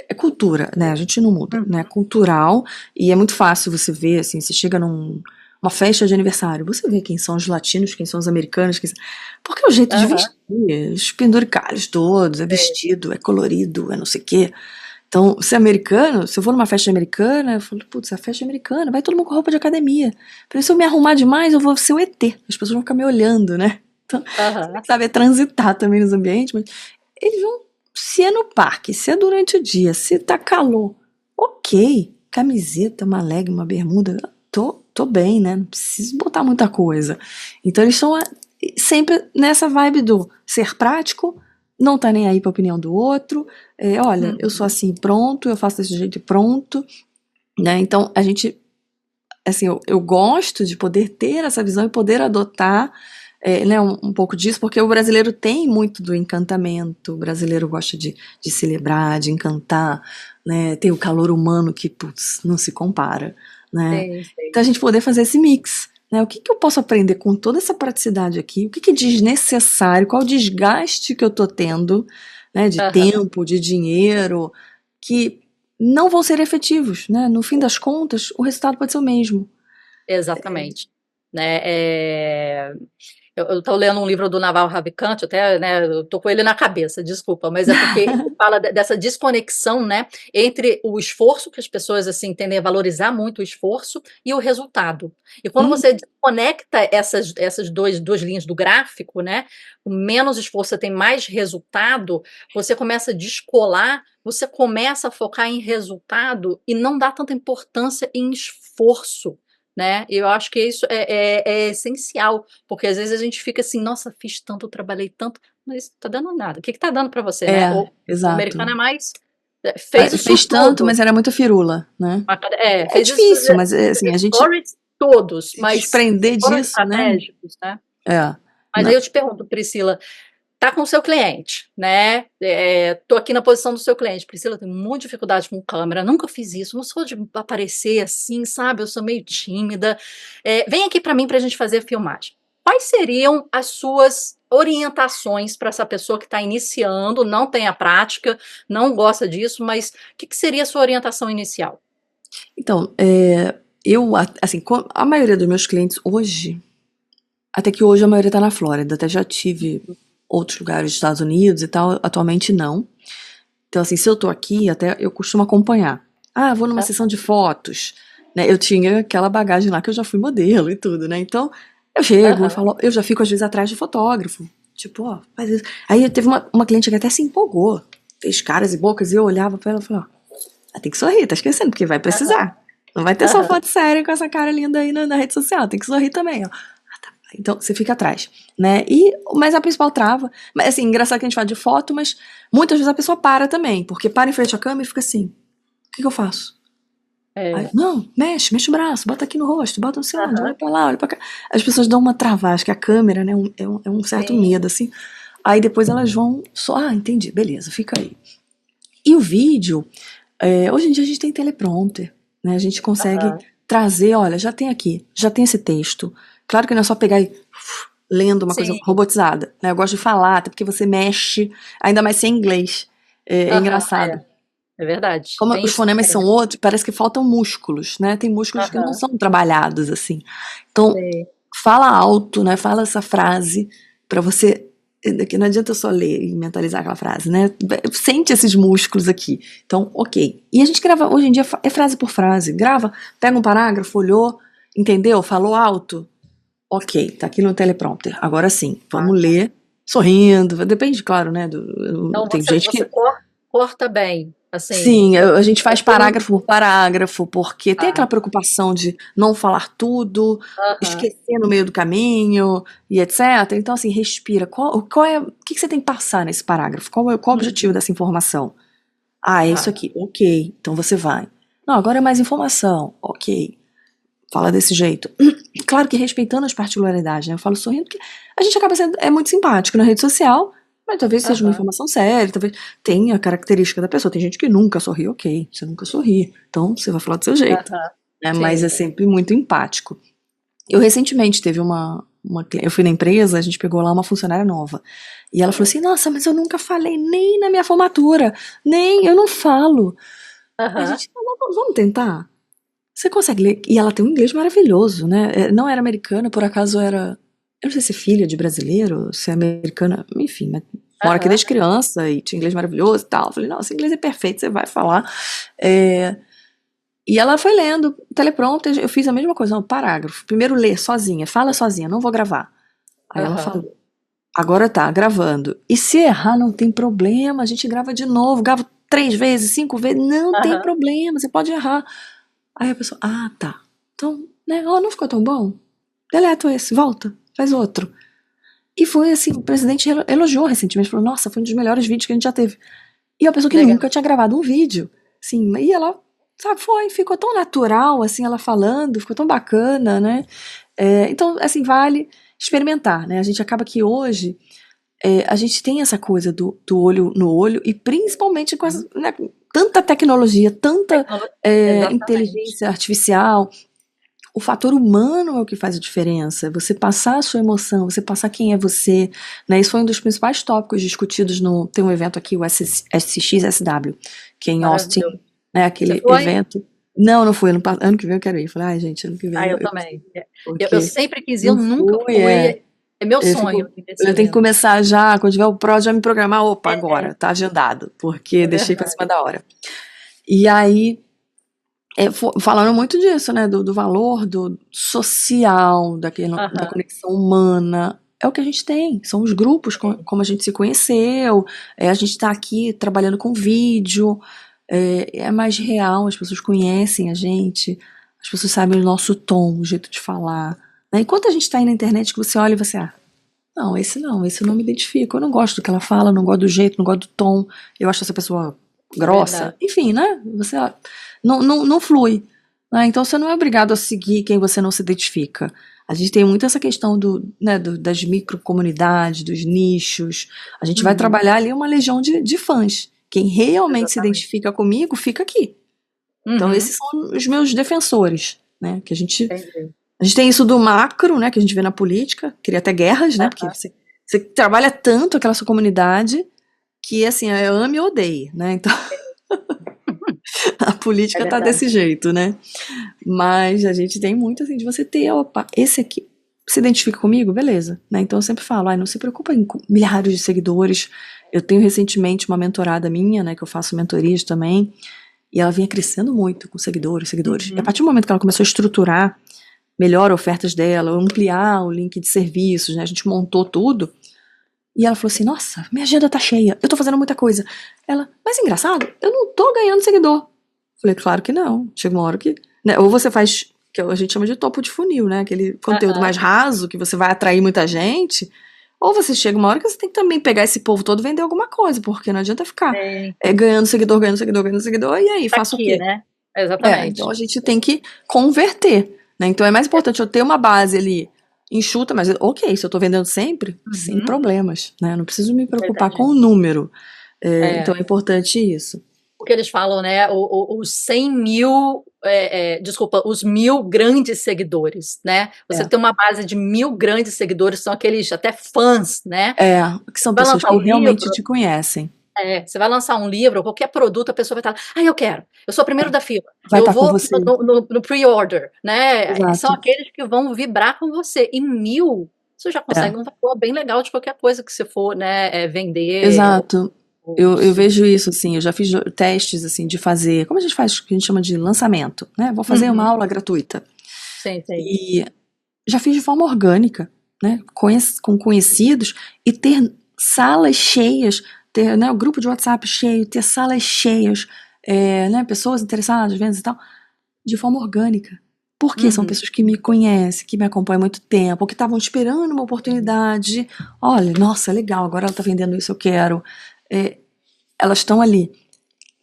é cultura, né? A gente não muda, né? É cultural. E é muito fácil você ver, assim, você chega uma festa de aniversário, você vê quem são os latinos, quem são os americanos, porque é o jeito de Aham. vestir, os penduricalhos todos, é Sei. vestido, é colorido, é não sei o quê. Então, se é americano, se eu for numa festa americana, eu falo, putz, a festa é americana, vai todo mundo com roupa de academia. Pra se eu me arrumar demais, eu vou ser o ET. As pessoas vão ficar me olhando, né? Então, você tem Aham. que saber transitar também nos ambientes, mas eles vão, se é no parque, se é durante o dia, se tá calor, ok, camiseta, uma leg, uma bermuda, tô bem, né? Não preciso botar muita coisa. Então eles são sempre nessa vibe do ser prático, não tá nem aí pra opinião do outro, olha, eu sou Uhum. assim, pronto, eu faço desse jeito e pronto, né? Então a gente, assim, eu gosto de poder ter essa visão e poder adotar né, um pouco disso, porque o brasileiro tem muito do encantamento, o brasileiro gosta de celebrar, de encantar, né, tem o calor humano que, putz, não se compara, né, Sei, sei. então a gente poder fazer esse mix, né, o que que eu posso aprender com toda essa praticidade aqui, o que que é desnecessário, qual o desgaste que eu tô tendo, né, de Aham. tempo, de dinheiro, que não vão ser efetivos, né, no fim das contas, o resultado pode ser o mesmo. Exatamente. Né, eu estou lendo um livro do Naval Ravikant, até, né, eu tô com ele na cabeça, desculpa, mas é porque ele fala dessa desconexão, né, entre o esforço, que as pessoas, assim, tendem a valorizar muito o esforço, e o resultado. E quando Hum, você desconecta essas duas linhas do gráfico, né, com menos esforço você tem mais resultado, você começa a descolar, você começa a focar em resultado e não dá tanta importância em esforço, né? E eu acho que isso é essencial, porque às vezes a gente fica assim, nossa, fiz tanto, trabalhei tanto, mas tá dando nada. O que que tá dando para você, né? O americano exato. é mais, fez isso Fez tanto, tudo, mas era muita firula, né? é, É fez isso, difícil, mas assim, a gente stories todos, se mas desprender foram disso, né? estratégicos, né? É. Mas aí Não. eu te pergunto, Priscila, tá com o seu cliente, né? Tô aqui na posição do seu cliente. Priscila, eu tenho muita dificuldade com câmera, nunca fiz isso, não sou de aparecer assim, sabe? Eu sou meio tímida. Vem aqui para mim para a gente fazer a filmagem. Quais seriam as suas orientações para essa pessoa que está iniciando, não tem a prática, não gosta disso, mas o que seria a sua orientação inicial? Então, assim, a maioria dos meus clientes hoje, até que hoje a maioria tá na Flórida, até já tive outros lugares dos Estados Unidos e tal, atualmente não. Então, assim, se eu tô aqui, até eu costumo acompanhar. Ah, vou numa sessão de fotos, né? Eu tinha aquela bagagem lá que eu já fui modelo e tudo, né? Então, eu chego, eu Aham, falo, eu já fico às vezes atrás de fotógrafo. Tipo, ó, faz isso. Aí teve uma cliente que até se empolgou, fez caras e bocas, e eu olhava pra ela e falava, ó, tem que sorrir, tá esquecendo, porque vai aham, precisar. Não vai ter só aham. foto séria com essa cara linda aí na rede social, tem que sorrir também, ó. Ah, tá. Então, você fica atrás, né? Mas a principal trava, mas assim, engraçado que a gente fala de foto, mas muitas vezes a pessoa para também, porque para em frente à câmera e fica assim, o que que eu faço? Aí, É, não, mexe o braço, bota aqui no rosto, bota não sei onde, olha aham, pra lá, olha pra cá. As pessoas dão uma travada, acho que a câmera, né, é um certo sim, medo, assim. Aí depois elas vão só, entendi, beleza, fica aí. E o vídeo, hoje em dia a gente tem teleprompter, né? A gente consegue aham, trazer, olha, já tem aqui, já tem esse texto. Claro que não é só pegar e lendo uma coisa sim, robotizada, né? Eu gosto de falar, até porque você mexe, ainda mais sem inglês. É aham, engraçado. é verdade, Como tem os isso fonemas também, são né? outros, parece que faltam músculos, né? Tem músculos que não Aham, são trabalhados assim. Então, sei. fala alto, né? Fala essa frase pra você. Que não adianta eu só ler e mentalizar aquela frase, né? Sente esses músculos aqui. Então, ok. E a gente grava, hoje em dia, é frase por frase. Grava, pega um parágrafo, olhou, entendeu? Falou alto. Ok, tá aqui no teleprompter. Agora sim, vamos ler sorrindo. Depende, claro, né? Então Tem você, gente você que corta bem, assim, sim, a gente faz você não. parágrafo por parágrafo, porque tem aquela Ah, preocupação de não falar tudo, aham, esquecer no meio do caminho e etc. Então, assim, respira. O que que você tem que passar nesse parágrafo? Qual o objetivo uhum, dessa informação? Ah, é isso tá, aqui. Ok, então você vai. Não, agora é mais informação. Ok, fala desse jeito. Claro que respeitando as particularidades, né? Eu falo sorrindo porque a gente acaba sendo muito simpático na rede social, mas talvez seja uma aham, informação séria, talvez tenha a característica da pessoa. Tem gente que nunca sorri, ok, você nunca sorri, então você vai falar do seu jeito, aham, né? Mas é sim, sempre muito empático. Eu recentemente teve eu fui na empresa, a gente pegou lá uma funcionária nova. E ela falou assim, nossa, mas eu nunca falei nem na minha formatura, nem, eu não falo. A Aham, gente, vamos tentar? Você consegue ler? E ela tem um inglês maravilhoso, né? Não era americana, por acaso era, eu não sei se é filha de brasileiro, se é americana, enfim, mas mora aqui aham, desde criança e tinha inglês maravilhoso e tal. Eu falei, nossa, inglês é perfeito, você vai falar. É, e ela foi lendo, teleprompter, eu fiz a mesma coisa, um parágrafo. Primeiro ler sozinha, fala sozinha, não vou gravar. Aí ela aham, falou, agora tá, gravando. E se errar, não tem problema, a gente grava de novo, grava 3 vezes, 5 vezes, não tem aham. problema, você pode errar. Aí a pessoa, ah, tá. Então, né, ó, não ficou tão bom? Deleta esse, volta, faz outro. E foi assim, o presidente elogiou recentemente, falou, nossa, foi um dos melhores vídeos que a gente já teve. E é uma pessoa que Legal. nunca tinha gravado um vídeo, assim, e ela, sabe, ficou tão natural, assim, ela falando, ficou tão bacana, né? Então, assim, vale experimentar, né? A gente acaba que hoje, a gente tem essa coisa do olho no olho, e principalmente com essa, né, com tanta tecnologia, tanta Tecnolo Exatamente. inteligência artificial, o fator humano é o que faz a diferença. Você passar a sua emoção, você passar quem é você, né? Isso foi um dos principais tópicos discutidos no. Tem um evento aqui, o SXSW, que é em Austin, Maravilhoso. né? Você Aquele foi? evento. Não, não fui. Ano que vem eu quero ir. Falei, ai, gente, ano que vem Ah, eu eu preciso também. ir, Eu porque sempre quis ir, eu não nunca fui, fui. É meu eu sonho fico. ir nesse Eu tenho que evento. começar já, quando tiver o pró, já me programar. Opa, É, agora, tá agendado, porque é deixei pra verdade. cima da hora. E aí, falando muito disso, né? Do valor do social, da Aham. conexão humana. É o que a gente tem, são os grupos como a gente se conheceu, a gente está aqui trabalhando com vídeo, é mais real, as pessoas conhecem a gente, as pessoas sabem o nosso tom, o jeito de falar. Né? Enquanto a gente está aí na internet que você olha e você, não, esse eu não me identifico, eu não gosto do que ela fala, não gosto do jeito, não gosto do tom, eu acho essa pessoa É grossa, verdade. enfim, né? Você não flui. Né? Então você não é obrigado a seguir quem você não se identifica. A gente tem muito essa questão né, das microcomunidades, dos nichos. A gente vai Uhum. trabalhar ali uma legião de fãs. Quem realmente se Exatamente. identifica comigo, fica aqui. Então Uhum. esses são os meus defensores, né? Que Entendi. a gente tem isso do macro, né, que a gente vê na política, cria até guerras, né, porque Aham. você trabalha tanto aquela sua comunidade que, assim, é ame ou odeie, né, então a É política tá verdade. desse jeito, né, mas a gente tem muito, assim, de você ter, opa, esse aqui se identifica comigo, beleza, né, então eu sempre falo, ai, não se preocupa em milhares de seguidores, eu tenho recentemente uma mentorada minha, né, que eu faço mentorias também, e ela vinha crescendo muito com seguidores, e a Uhum. partir do momento que ela começou a estruturar melhor ofertas dela, ampliar o link de serviços, né? A gente montou tudo. E ela falou assim: nossa, minha agenda tá cheia, eu tô fazendo muita coisa. Ela, mas engraçado, eu não tô ganhando seguidor. Falei, claro que não. Chega uma hora que. Né? Ou você faz, que a gente chama de topo de funil, né? Aquele conteúdo Aham. mais raso, que você vai atrair muita gente. Ou você chega uma hora que você tem que também pegar esse povo todo e vender alguma coisa, porque não adianta ficar Sim. ganhando seguidor, ganhando seguidor, ganhando seguidor, e aí, Pra faça o quê, quê? né? Então Exatamente. a gente tem que converter, né? Então é mais importante eu ter uma base ali enxuta, mas ok, se eu tô vendendo sempre, sem Uhum. problemas, né? Eu não preciso me preocupar com Entendi. o número. Então É. é importante isso. O que eles falam, né? Os 100 mil, desculpa, os 1.000 grandes seguidores, né? Você É, tem uma base de 1.000 grandes seguidores, são aqueles até fãs, né? é, que são Vai pessoas lançar que o realmente livro, te conhecem. você vai lançar um livro, qualquer produto, a pessoa vai estar, eu quero, eu sou o primeiro da fila, Vai eu estar com vou você. no pre-order, né? São Exato. aqueles que vão vibrar com você. E 1.000, você já É, consegue um valor bem legal de qualquer coisa que você for, né, vender, exato. ou Eu se... vejo isso, assim, eu já fiz testes, assim, de fazer, como a gente faz, que a gente chama de lançamento, né? Vou fazer uma Uhum. aula gratuita. Sim, sim. E já fiz de forma orgânica, né? Com conhecidos e ter salas cheias, ter, né, o grupo de WhatsApp cheio, ter salas cheias, né, pessoas interessadas, vendas e tal, de forma orgânica. Porque são Uhum. pessoas que me conhecem, que me acompanham há muito tempo, que estavam esperando uma oportunidade. Olha, nossa, legal, agora ela está vendendo isso, eu quero. É, elas estão ali.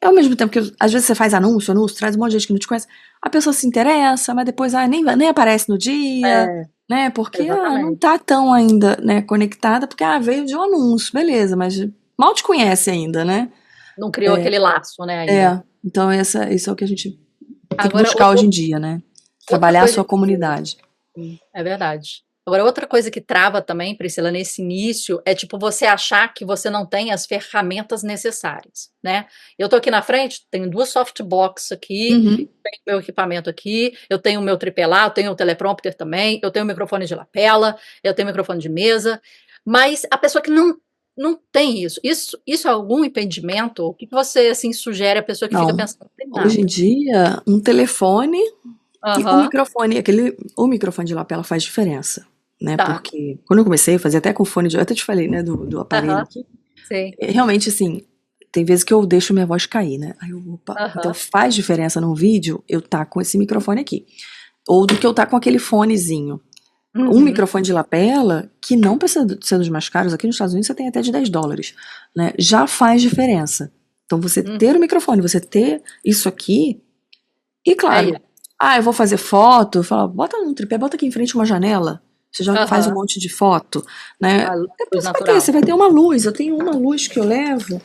Ao mesmo tempo que, às vezes, você faz anúncio, traz um monte de gente que não te conhece, a pessoa se interessa, mas depois nem aparece no dia, É, né? Porque não exatamente. tá tão ainda, né, conectada, porque veio de um anúncio, beleza, mas mal te conhece ainda, né? Não criou aquele laço, né, ainda. Então isso é o que a gente tem que Agora, buscar hoje em dia, né? outra Trabalhar a coisa sua que comunidade. é verdade. Agora, outra coisa que trava também, Priscila, nesse início, é tipo você achar que você não tem as ferramentas necessárias, né? Eu tô aqui na frente, tenho duas softbox aqui, Uhum. tenho meu equipamento aqui, eu tenho o meu tripé lá, eu tenho o teleprompter também, eu tenho o microfone de lapela, eu tenho o microfone de mesa, mas a pessoa que não tem isso é algum impedimento? O que você, assim, sugere à pessoa que fica Não. pensando, não tem Hoje em nada? dia, um telefone e o Aham, microfone, o microfone de lapela faz diferença, né? tá, Porque quando eu comecei, eu fazia até com fone de, eu até te falei, né, do aparelho aham, aqui. sim, Realmente, assim, tem vezes que eu deixo minha voz cair, né? Aí eu, opa, então aham, faz diferença num vídeo eu tá com esse microfone aqui. Ou do que eu tá com aquele fonezinho. Um uhum, microfone de lapela, que não precisa ser dos mais caros, aqui nos Estados Unidos você tem até de US$ 10, né? Já faz diferença. Então você ter o uhum, microfone, você ter isso aqui, e é claro, isso, eu vou fazer foto, fala, bota num tripé, bota aqui em frente uma janela, você já faz um aham. monte de foto, né? A luz Depois natural. você vai ter uma luz, eu tenho uma luz que eu levo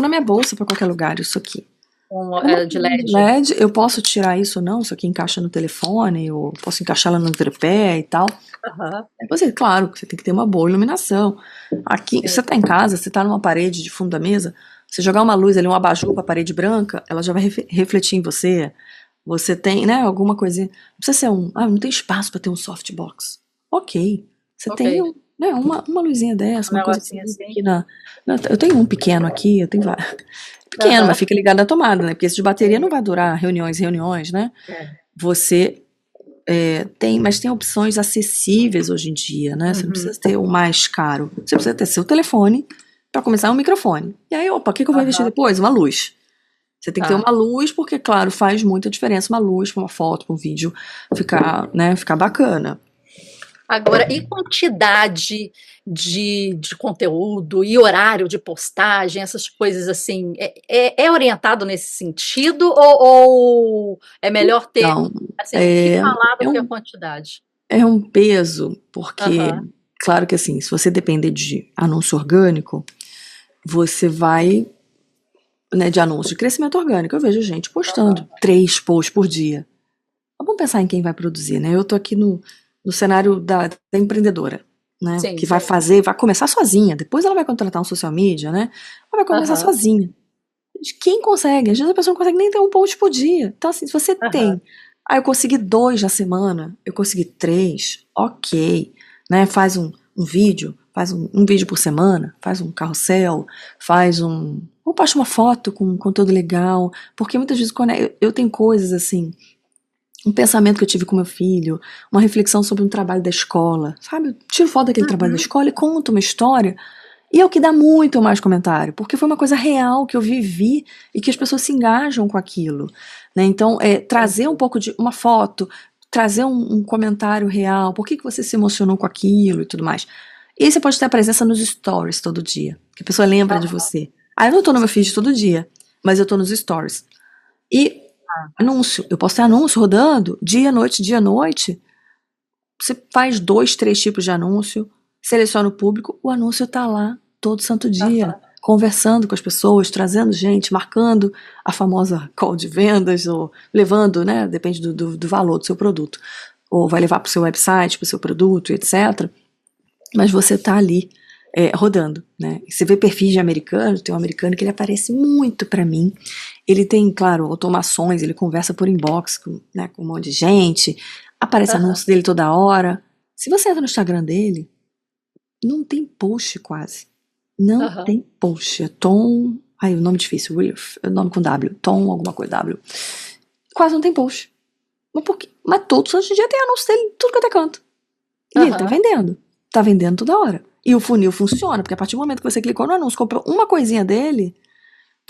na minha bolsa pra qualquer lugar, isso aqui. É uma De luz de LED. LED, eu posso tirar isso ou não, isso aqui encaixa no telefone, eu posso encaixá-la no tripé e tal. Aham, Você, claro, que você tem que ter uma boa iluminação. Aqui, sim. você tá em casa, você tá numa parede de fundo da mesa, você jogar uma luz ali, um abajur pra parede branca, ela já vai refletir em você. Você tem, né, alguma coisinha. Não precisa ser não tem espaço pra ter um softbox. Ok. Você tem, Ok. né, uma luzinha dessa, Um uma coisa que você negocinho liga assim. aqui eu tenho um pequeno aqui, eu tenho vários. Pequeno, mas Aham. fica ligado na tomada, né? Porque esse de bateria não vai durar reuniões, reuniões, né? É. Você mas tem opções acessíveis hoje em dia, né? Você não Uhum. precisa ter o mais caro. Você precisa ter seu telefone, para começar um microfone. E aí, opa, o que eu vou investir Aham. depois? Uma luz. Você tem que ter Tá. uma luz, porque, claro, faz muita diferença uma luz para uma foto, para um vídeo ficar bacana. Agora, e quantidade de conteúdo e horário de postagem, essas coisas assim, é orientado nesse sentido ou é melhor ter, Então, assim, o que é, falar do é que a um, quantidade? é um peso, porque, Aham. claro que assim, se você depender de anúncio orgânico, você vai, né, de anúncio de crescimento orgânico. Eu vejo gente postando Aham. 3 posts por dia. Vamos pensar em quem vai produzir, né? Eu tô aqui no cenário da empreendedora, né? Sim, Que vai sim. fazer, vai começar sozinha. Depois ela vai contratar um social media, né? Ela vai começar Aham. sozinha. Quem consegue? Às vezes a pessoa não consegue nem ter um post por dia. Então, assim, se você Aham. tem. Eu consegui 2 na semana, eu consegui 3, ok. Né? Faz um vídeo, faz um vídeo por semana, faz um carrossel, faz um. Ou posta uma foto com um conteúdo legal. Porque muitas vezes quando eu tenho coisas assim um pensamento que eu tive com meu filho, uma reflexão sobre um trabalho da escola, sabe? Eu tiro foto daquele trabalho da Uhum. escola e conto uma história, e é o que dá muito mais comentário, porque foi uma coisa real que eu vivi e que as pessoas se engajam com aquilo, né? Então, trazer um Entendi. pouco de uma foto, trazer um comentário real, por que você se emocionou com aquilo e tudo mais. E aí você pode ter a presença nos stories todo dia, que a pessoa lembra de Aham. você. Eu não tô no meu feed todo dia, mas eu tô nos stories. E anúncio, eu posso ter anúncio rodando dia, noite. Você faz 2, 3 tipos de anúncio, seleciona o público, o anúncio tá lá todo santo dia, Aham. conversando com as pessoas, trazendo gente, marcando a famosa call de vendas, ou levando, né? Depende do valor do seu produto. Ou vai levar para o seu website, para o seu produto, etc. Mas você tá ali rodando, né? E você vê perfis de americanos, tem um americano que ele aparece muito para mim. Ele tem, claro, automações, ele conversa por inbox com um monte de gente, aparece Aham. anúncio dele toda hora. Se você entra no Instagram dele, não tem post quase. Não Aham. tem post. É Tom. Ai, o nome difícil, Riff, o nome com W. Tom, alguma coisa W. Quase não tem post. Mas por quê? Mas todos hoje em dia tem anúncio dele em tudo quanto é canto. E ele tá Aham. vendendo. Tá vendendo toda hora. E o funil funciona, porque a partir do momento que você clicou no anúncio, comprou uma coisinha dele,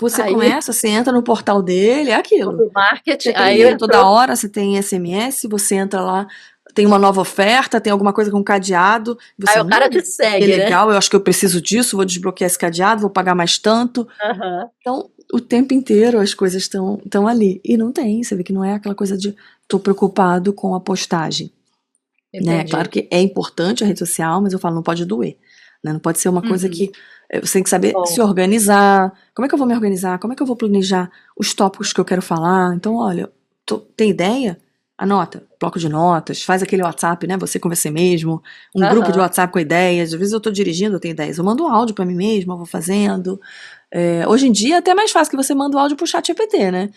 você Aí, começa, você entra no portal dele, é aquilo. o marketing, Você tem aí e-mail toda entrou. hora, você tem SMS, você entra lá, tem uma nova oferta, tem alguma coisa com cadeado, Aí você, o cara te que segue, né? legal, eu acho que eu preciso disso, vou desbloquear esse cadeado, vou pagar mais tanto. Aham. Então, o tempo inteiro as coisas estão ali. E não tem, você vê que não é aquela coisa de tô preocupado com a postagem, né? Claro Entendi. que é importante a rede social, mas eu falo, não pode doer, né? Não pode ser uma coisa Uhum. que você tem que saber se Bom. organizar. Como é que eu vou me organizar? Como é que eu vou planejar os tópicos que eu quero falar? Então, olha, tem ideia? Anota. bloco de notas, faz aquele WhatsApp, né? Você com você mesmo, um grupo de WhatsApp com ideias. Às vezes eu tô dirigindo, eu tenho ideias. Eu mando um áudio pra mim mesma, eu vou fazendo. Hoje em dia é até mais fácil que você manda o áudio pro ChatGPT, né?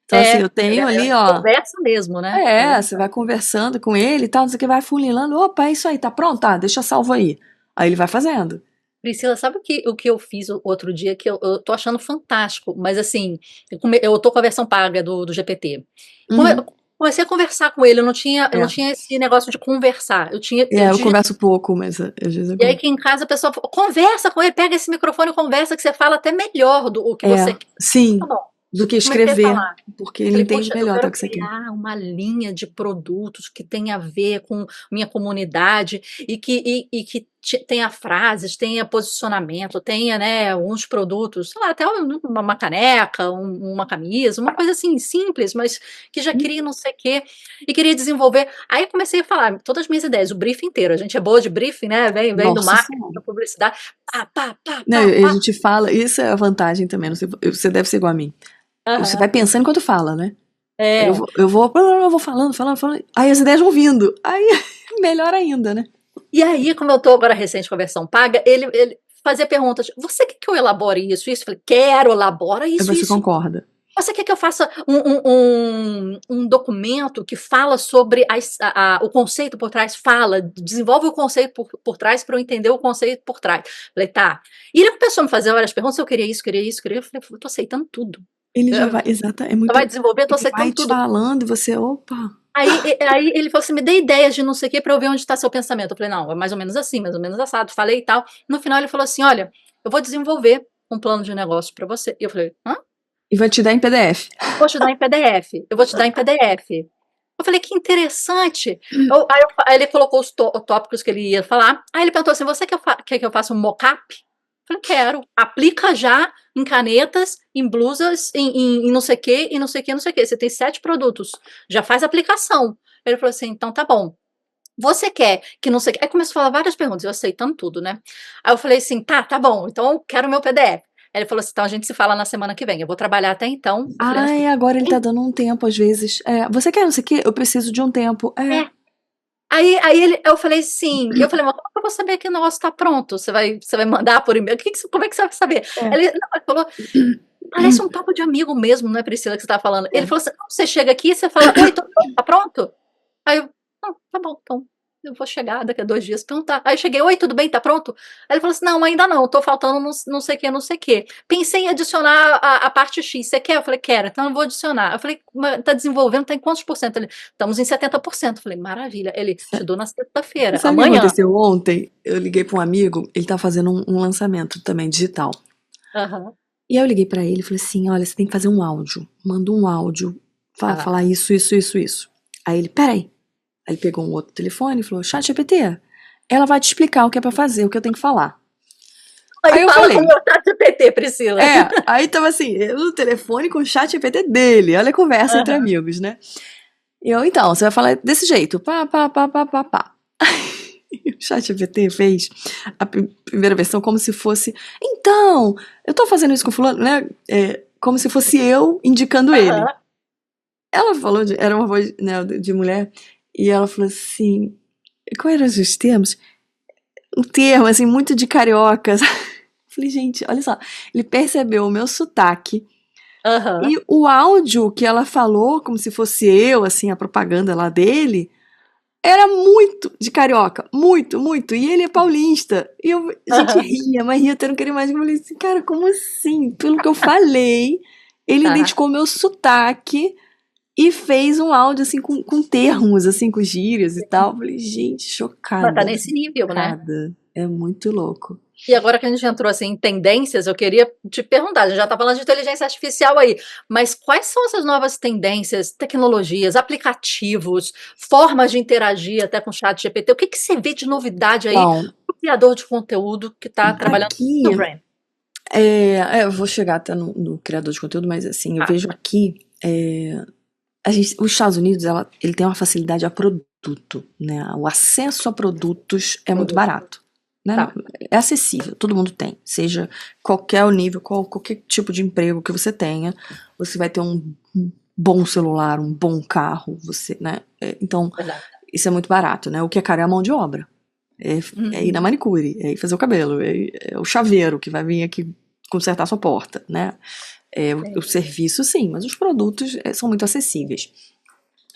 Então, assim, eu tenho ali, ó. Conversa mesmo, né? Você vai conversando com ele e tal, não sei o que, vai funilando. Opa, é isso aí, tá pronto? Tá, deixa salvo aí. Aí ele vai fazendo. Priscila, sabe o que eu fiz o outro dia que eu tô achando fantástico, mas assim, eu tô com a versão paga do GPT. Uhum. Comecei a conversar com ele, eu não tinha esse negócio de conversar. Eu converso pouco, mas às vezes eu E aí que em casa a pessoa conversa com ele, pega esse microfone e conversa, que você fala até melhor do que você quer. Sim, Tá bom. do que Comecei a escrever, falar. porque ele Falei, entende poxa, eu melhor quero o que você quer. criar uma linha de produtos que tenha a ver com minha comunidade e que tenha frases, tenha posicionamento, tenha, né, uns produtos, sei lá, até uma caneca, uma camisa, uma coisa assim simples, mas que já queria não sei o quê, e queria desenvolver. Aí comecei a falar todas as minhas ideias, o briefing inteiro. A gente é boa de briefing, né? Vem do Nossa marketing, Senhora. da publicidade. Pá, pá, pá, Não, pá, a pá. gente fala, isso é a vantagem também, não sei, você deve ser igual a mim. Você vai Aham. pensando enquanto fala, né? Eu É. vou, eu vou, eu vou falando, aí as ideias vão vindo, aí melhor ainda, né? E aí, como eu tô agora recente com a versão paga, ele fazia perguntas. Você quer que eu elabore isso, isso? Eu falei, quero, elabora Aí isso, você isso. concorda. Você quer que eu faça um documento que fala sobre o conceito por trás? Fala, desenvolve o conceito por trás para eu entender o conceito por trás. Falei, tá. E ele começou a me fazer várias perguntas, eu queria isso, queria isso, queria. Eu falei, eu tô aceitando tudo. Ele já vai, Você exato, é muito. vai desenvolver, eu tô Ele vai aceitando te tudo. falando e você, opa. Aí ele falou assim: me dê ideias de não sei o que pra eu ver onde está seu pensamento. Eu falei: não, é mais ou menos assim, mais ou menos assado. Falei e tal. No final ele falou assim: olha, eu vou desenvolver um plano de negócio pra você. E eu falei: hã? E vai te dar em PDF. Vou te dar em PDF. Eu vou te dar em PDF. Eu falei: que interessante. Aí ele colocou os tópicos que ele ia falar. Aí ele perguntou assim: você quer que eu faça um mock-up? Eu falei: quero. Aplica já em canetas, em blusas, em não sei o que, e não sei o que, não sei o que. Você tem 7 produtos. Já faz a aplicação. Ele falou assim: então tá bom. Você quer que não sei o que. Aí começou a falar várias perguntas, eu aceitando tudo, né? Aí eu falei assim: tá bom, então eu quero o meu PDF. Aí ele falou assim: então a gente se fala na semana que vem. Eu vou trabalhar até então. Eu falei assim: Agora ele tá dando um tempo, às vezes. Você quer não sei o quê? Eu preciso de um tempo. é. Aí eu falei assim, eu falei, mas como que eu vou saber que o negócio tá pronto? Você vai mandar por e-mail? Como é que você vai saber? É. Ele falou, parece um papo de amigo mesmo, não é, Priscila, que você tá falando? Ele falou assim, você chega aqui e você fala, oi, tudo bom? Tá pronto? Aí eu, não, tá bom, então eu vou chegar daqui a 2 dias perguntar. Aí eu cheguei, oi, tudo bem, tá pronto? Aí ele falou assim, não, ainda não, tô faltando não sei o que, não sei o que. Pensei em adicionar a parte X, você quer? Eu falei, quero, então eu vou adicionar. Eu falei, mas tá desenvolvendo, tá em quantos por cento? Ele, estamos em 70%. Eu falei, maravilha. Ele, te dou na sexta-feira, Sabe o que amanhã. aconteceu ontem? Eu liguei pra um amigo, ele tá fazendo um lançamento também digital. Aham. E aí eu liguei pra ele e falei assim: olha, você tem que fazer um áudio. Manda um áudio, falar isso, isso, isso, isso. Aí ele, peraí. Aí ele pegou um outro telefone e falou: ChatGPT, ela vai te explicar o que é pra fazer, o que eu tenho que falar. Aí Aí eu fala com o falei. meu ChatGPT, Priscila. Aí tava assim, eu no telefone com o ChatGPT dele. Olha a conversa entre Aham. amigos, né? E eu, então, você vai falar desse jeito. Pá, pá, pá, pá, pá, pá. E o ChatGPT fez a primeira versão como se fosse. Então, eu tô fazendo isso com fulano, né? Como se fosse eu indicando ele. Aham. Ela falou, era uma voz, né, de mulher, e ela falou assim: qual eram os termos? Um termo, assim, muito de carioca. Falei, gente, olha só. Ele percebeu o meu sotaque. Aham. E o áudio que ela falou, como se fosse eu, assim, a propaganda lá dele, era muito de carioca. Muito, muito. E ele é paulista. E eu, gente, Aham. ria, mas ria até não queria mais. Eu falei assim, cara, como assim? Pelo que eu falei, ele Tá. identificou o meu sotaque e fez um áudio, assim, com termos, assim, com gírias e tal. Eu falei, gente, Mas tá chocada, nesse nível, né? chocada. É muito louco. E agora que a gente entrou assim em tendências, eu queria te perguntar, a gente já está falando de inteligência artificial aí, mas quais são essas novas tendências, tecnologias, aplicativos, formas de interagir até com o chat GPT? O que que você vê de novidade aí Então, para o criador de conteúdo que está trabalhando aqui, no brand? eu vou chegar até no criador de conteúdo, mas assim, eu Ah, vejo aqui, os Estados Unidos, ele tem uma facilidade a produto, né? O acesso a produtos é muito barato, né? tá. É acessível, todo mundo tem, seja qualquer o nível, qualquer tipo de emprego que você tenha, você vai ter um bom celular, um bom carro, né? Então, Verdade. isso é muito barato, né? O que é caro é a mão de obra. É ir na manicure, é ir fazer o cabelo, é o chaveiro que vai vir aqui consertar a sua porta, né? O serviço, sim, mas os produtos são muito acessíveis.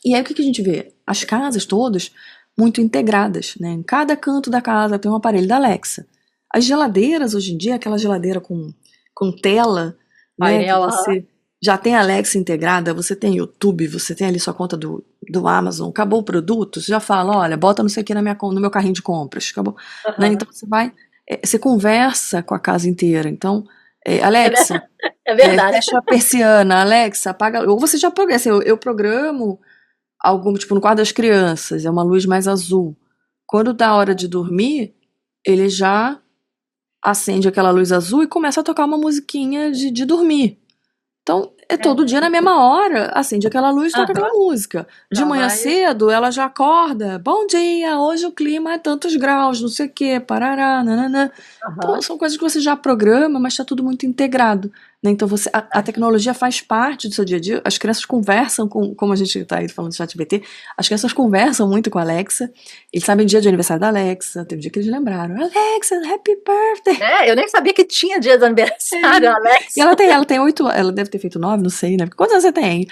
E aí o que a gente vê? As casas todas muito integradas, né? Em cada canto da casa tem um aparelho da Alexa. As geladeiras hoje em dia, aquela geladeira com tela, né? Que Painel, você já tem a Alexa integrada, você tem YouTube, você tem ali sua conta do Amazon, acabou o produto, você já fala, olha, bota não sei o que no meu carrinho de compras, acabou. Né? Então você conversa com a casa inteira. Então, Alexa, é verdade. fecha a persiana, Alexa, apaga. Ou você já programa, assim, eu programo algum, tipo, no quarto das crianças, é uma luz mais azul. Quando dá a hora de dormir, ele já acende aquela luz azul e começa a tocar uma musiquinha de dormir. Então, todo dia na mesma hora, acende aquela luz e toca aquela música. De manhã cedo, ela já acorda. Bom dia, hoje o clima é tantos graus, não sei o quê, parará, nananã. Então, são coisas que você já programa, mas está tudo muito integrado. Né? Então, a tecnologia faz parte do seu dia a dia. As crianças conversam como a gente está aí falando do ChatGPT, as crianças conversam muito com a Alexa. Eles sabem o dia de aniversário da Alexa. Teve um dia que eles lembraram. Alexa, happy birthday! Eu nem sabia que tinha dia de aniversário, Alexa. E ela tem 8 anos, ela deve ter feito 9, não sei, né? Quantos anos você tem?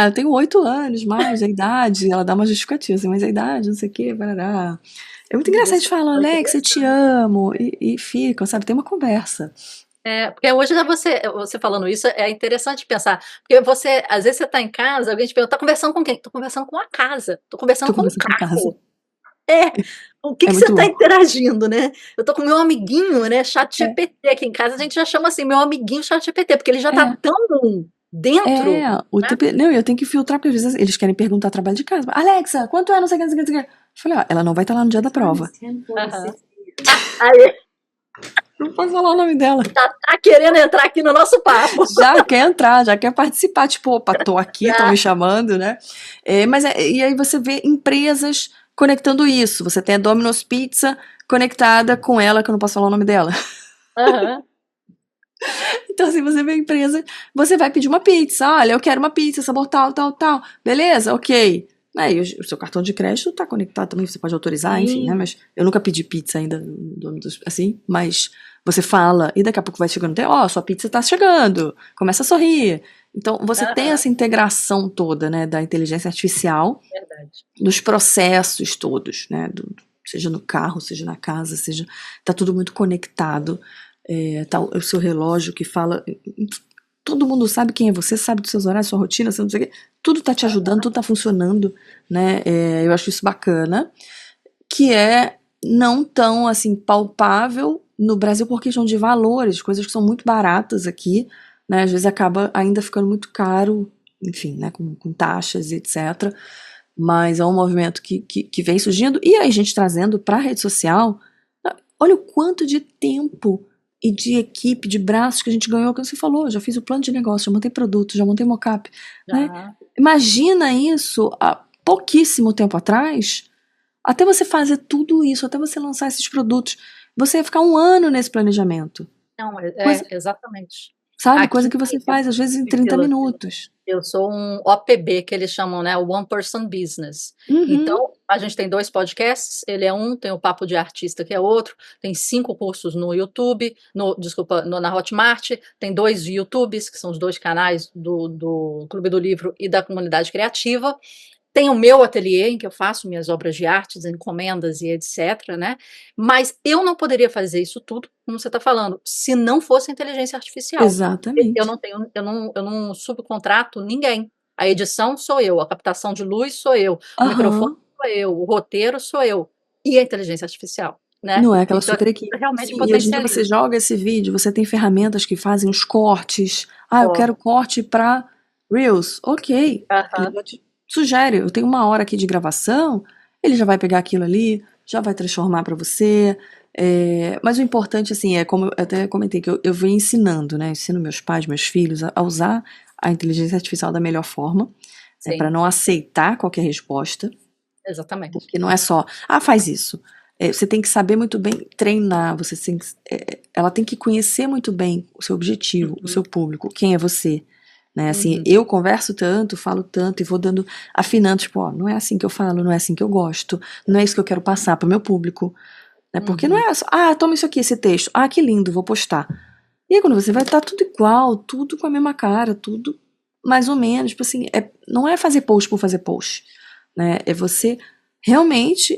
Eu tenho 8 anos mais, a idade. Ela dá uma justificativa, assim, mas a idade, não sei o quê, barará. É muito engraçado, eles falam, Alex, eu te amo, e ficam, sabe? Tem uma conversa. Porque hoje você falando isso é interessante pensar, porque às vezes você está em casa, alguém te pergunta, tá conversando com quem? Tô conversando com a casa, tô conversando com o com a casa. carro. O que você está interagindo, né? Eu tô com meu amiguinho, né, ChatGPT aqui em casa, a gente já chama assim, meu amiguinho ChatGPT, porque ele já tá tão dentro. Não, eu tenho que filtrar, porque às vezes eles querem perguntar trabalho de casa. Alexa, quanto é, não sei o que, não sei o que, não sei o que. Eu falei, ela não vai estar lá no dia da prova. Aí, não posso falar o nome dela. Tá querendo entrar aqui no nosso papo. Já quer entrar, já quer participar. Tipo, opa, tô aqui, estão me chamando, né? E aí você vê empresas conectando isso. Você tem a Domino's Pizza conectada com ela, que eu não posso falar o nome dela. Então, assim, você vê a empresa, você vai pedir uma pizza. Olha, eu quero uma pizza, sabor tal, tal, tal. Beleza? Ok. Aí o seu cartão de crédito está conectado também, você pode autorizar, enfim, né? Mas eu nunca pedi pizza ainda, assim, mas você fala, e daqui a pouco vai chegando, sua pizza está chegando, começa a sorrir. Então, você tem essa integração toda, né, da inteligência artificial, nos processos todos, né, seja no carro, seja na casa, tá tudo muito conectado, tá o seu relógio que fala, todo mundo sabe quem é você, sabe dos seus horários, sua rotina, não sei o quê, tudo tá te ajudando, tudo tá funcionando, né, eu acho isso bacana, que é não tão, assim, palpável no Brasil por questão de valores, coisas que são muito baratas aqui, né, às vezes acaba ainda ficando muito caro, enfim, né, com taxas e etc, mas é um movimento que vem surgindo, e aí a gente trazendo para a rede social, olha o quanto de tempo e de equipe, de braços que a gente ganhou, como você falou, já fiz o plano de negócio, já montei produto, já montei mockup, né? Imagina isso há pouquíssimo tempo atrás, até você fazer tudo isso, até você lançar esses produtos, você ia ficar 1 ano nesse planejamento. Não, exatamente. Sabe, coisa que você faz às vezes em 30 minutos. Eu sou um OPB, que eles chamam, né, One Person Business. Então, a gente tem 2 podcasts, ele é um, tem o Papo de Artista, que é outro, tem 5 cursos no YouTube, na Hotmart, tem 2 YouTubes, que são os 2 canais do Clube do Livro e da Comunidade Criativa. Tem o meu ateliê, em que eu faço minhas obras de artes, encomendas e etc, né? Mas eu não poderia fazer isso tudo, como você está falando, se não fosse a inteligência artificial. Exatamente. Eu não subcontrato ninguém. A edição sou eu, a captação de luz sou eu, o microfone sou eu, o roteiro sou eu. E a inteligência artificial, né? Não é aquela Então, super equipe. realmente Sim, e hoje em dia você joga esse vídeo, você tem ferramentas que fazem os cortes. Eu quero corte para Reels. Ok. Ele já te sugere, eu tenho 1 hora aqui de gravação, ele já vai pegar aquilo ali, já vai transformar para você. Mas o importante, assim, é como eu até comentei, que eu venho ensinando, né? Ensino meus pais, meus filhos a usar a inteligência artificial da melhor forma, né, para não aceitar qualquer resposta. Exatamente. Porque não é só, faz isso. Você tem que saber muito bem treinar, ela tem que conhecer muito bem o seu objetivo, o seu público, quem é você. né? Assim, Uhum. eu converso tanto, falo tanto e vou dando, afinando, tipo, ó, não é assim que eu falo, não é assim que eu gosto, não é isso que eu quero passar pro meu público, né? Porque não Uhum. é só, toma isso aqui, esse texto, que lindo, vou postar. E aí quando você vai estar tudo igual, tudo com a mesma cara, tudo mais ou menos, tipo assim, não é fazer post por fazer post, né? É você realmente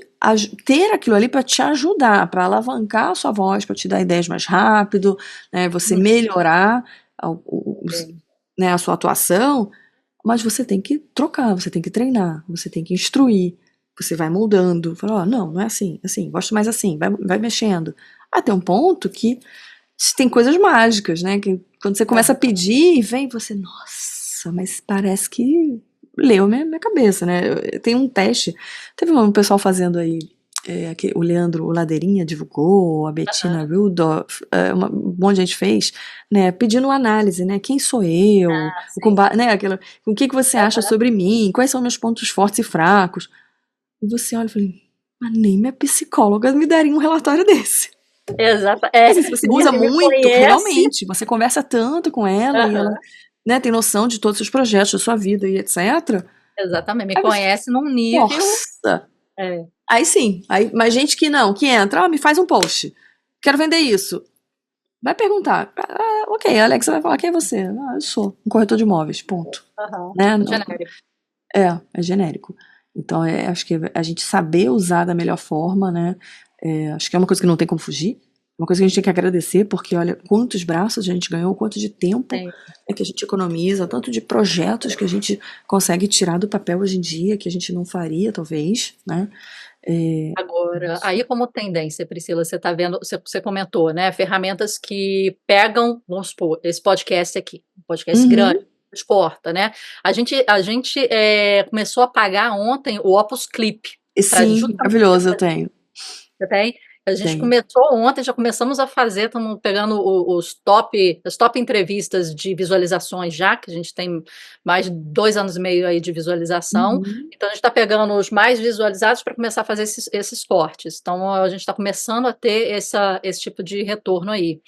ter aquilo ali para te ajudar, para alavancar a sua voz, para te dar ideias mais rápido, né? Você Uhum. melhorar Sim. né, a sua atuação, mas você tem que trocar, você tem que treinar, você tem que instruir, você vai moldando, fala, não é assim, assim, gosto mais assim, vai mexendo. Até um ponto que tem coisas mágicas, né? Que quando você começa a pedir e vem você, nossa, mas parece que leu minha cabeça, né? Tem um teste, teve um pessoal fazendo aí, o Leandro Ladeirinha divulgou, a Bettina Aham. Rudolph, um monte de gente fez, né? Pedindo uma análise, né? Quem sou eu? Sim. Né? O que você acha Aham. sobre mim? Quais são meus pontos fortes e fracos? E você olha e fala, mas nem minha psicóloga me daria um relatório desse. Exato. Assim, se você usa Me muito, conhece. realmente, você conversa tanto com ela e ela, Aham. né, tem noção de todos os seus projetos, da sua vida e etc. Exatamente. Me Aí você, conhece num nível. nossa! É. Aí sim, mas gente que não, que entra, me faz um post. Quero vender isso. Vai perguntar. Ok, a Alexa vai falar, quem é você? Eu sou um corretor de imóveis, ponto. Aham. Né? Genérico. É genérico. Então, acho que a gente saber usar da melhor forma, né? Acho que é uma coisa que não tem como fugir. Uma coisa que a gente tem que agradecer, porque olha quantos braços a gente ganhou, quanto de tempo Sim. que a gente economiza, tanto de projetos que a gente consegue tirar do papel hoje em dia, que a gente não faria, talvez, né? Agora, aí como tendência, Priscila, você está vendo, você comentou, né? Ferramentas que pegam, vamos supor, esse podcast aqui, um podcast grande, Uhum. exporta, né? A gente começou a pagar ontem o Opus Clip E para sim, justamente maravilhoso, eu tenho. você tem? A gente Tenho. começou ontem, já começamos a fazer, estamos pegando as top entrevistas de visualizações já, que a gente tem mais de 2 anos e meio aí de visualização. Uhum. Então a gente está pegando os mais visualizados para começar a fazer esses cortes. Então a gente está começando a ter esse tipo de retorno aí.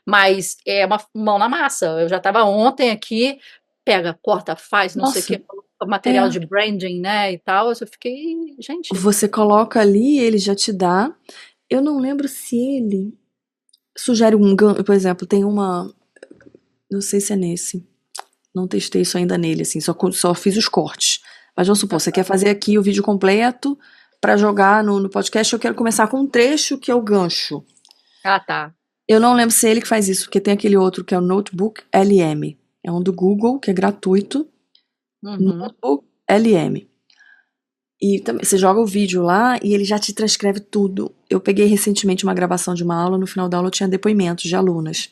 Mas é uma mão na massa. Eu já estava ontem aqui, pega, corta, faz, não sei o Nossa, que, material é. de branding, né? E tal. Eu fiquei, gente. Você coloca ali, ele já te dá. Eu não lembro se ele sugere um gancho, por exemplo, tem uma. Não sei se é nesse. Não testei isso ainda nele, assim, só fiz os cortes. Mas vamos supor, você quer fazer aqui o vídeo completo para jogar no podcast, eu quero começar com um trecho que é o gancho. Ah, tá. Eu não lembro se é ele que faz isso, porque tem aquele outro que é o Notebook LM. É um do Google, que é gratuito. Uhum. Notebook LM. E também, você joga o vídeo lá e ele já te transcreve tudo. Eu peguei recentemente uma gravação de uma aula, no final da aula eu tinha depoimentos de alunas.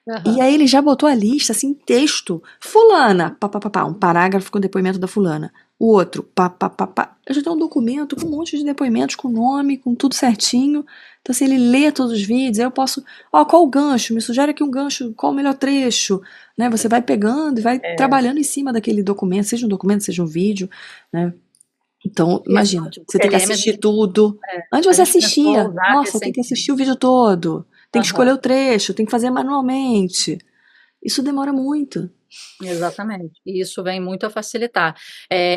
E Aham. aí ele já botou a lista, assim, texto. Fulana, pá, pá, pá, pá, um parágrafo com depoimento da fulana. O outro, pá, pá, pá, pá. Eu já tenho um documento com um monte de depoimentos, com nome, com tudo certinho. Então, se ele lê todos os vídeos, aí eu posso... qual o gancho? Me sugere aqui um gancho, qual o melhor trecho? Né? Você vai pegando e vai É, trabalhando em cima daquele documento, seja um vídeo, né? Então, esse imagina, você notebook tem que LM assistir tudo. Antes a você gente começou a assistia. usar Nossa, tem que assistir o recentemente. vídeo todo. Tem que escolher Aham, o trecho, tem que fazer manualmente. Isso demora muito. exatamente. E isso vem muito a facilitar.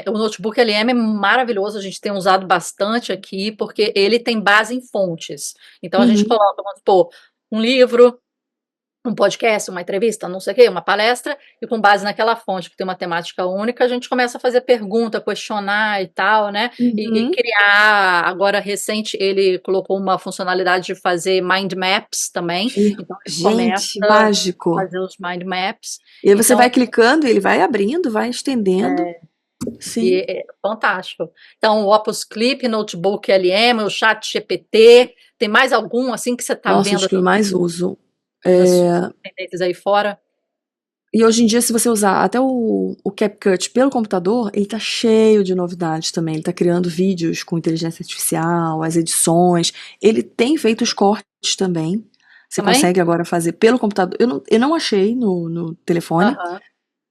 O notebook LM é maravilhoso, a gente tem usado bastante aqui, porque ele tem base em fontes. Então a gente Uhum. coloca, vamos supor, um livro, um podcast, uma entrevista, não sei o quê, uma palestra, e com base naquela fonte que tem uma temática única, a gente começa a fazer pergunta, questionar e tal, né? E Uhum. criar, agora recente, ele colocou uma funcionalidade de fazer mind maps também, E, então a gente começa gente, a mágico. fazer os mind maps, E aí você então vai clicando, ele vai abrindo, vai estendendo. Sim. é fantástico. Então, o Opus Clip, Notebook LM, o Chat GPT, tem mais algum assim que você está Nossa, os vendo que eu mais uso. das É, tendências aí fora? E hoje em dia, se você usar até o CapCut pelo computador, ele tá cheio de novidades também. Ele tá criando vídeos com inteligência artificial, as edições. Ele tem feito os cortes também. Você Também? consegue agora fazer pelo computador. Eu não achei no telefone, Aham,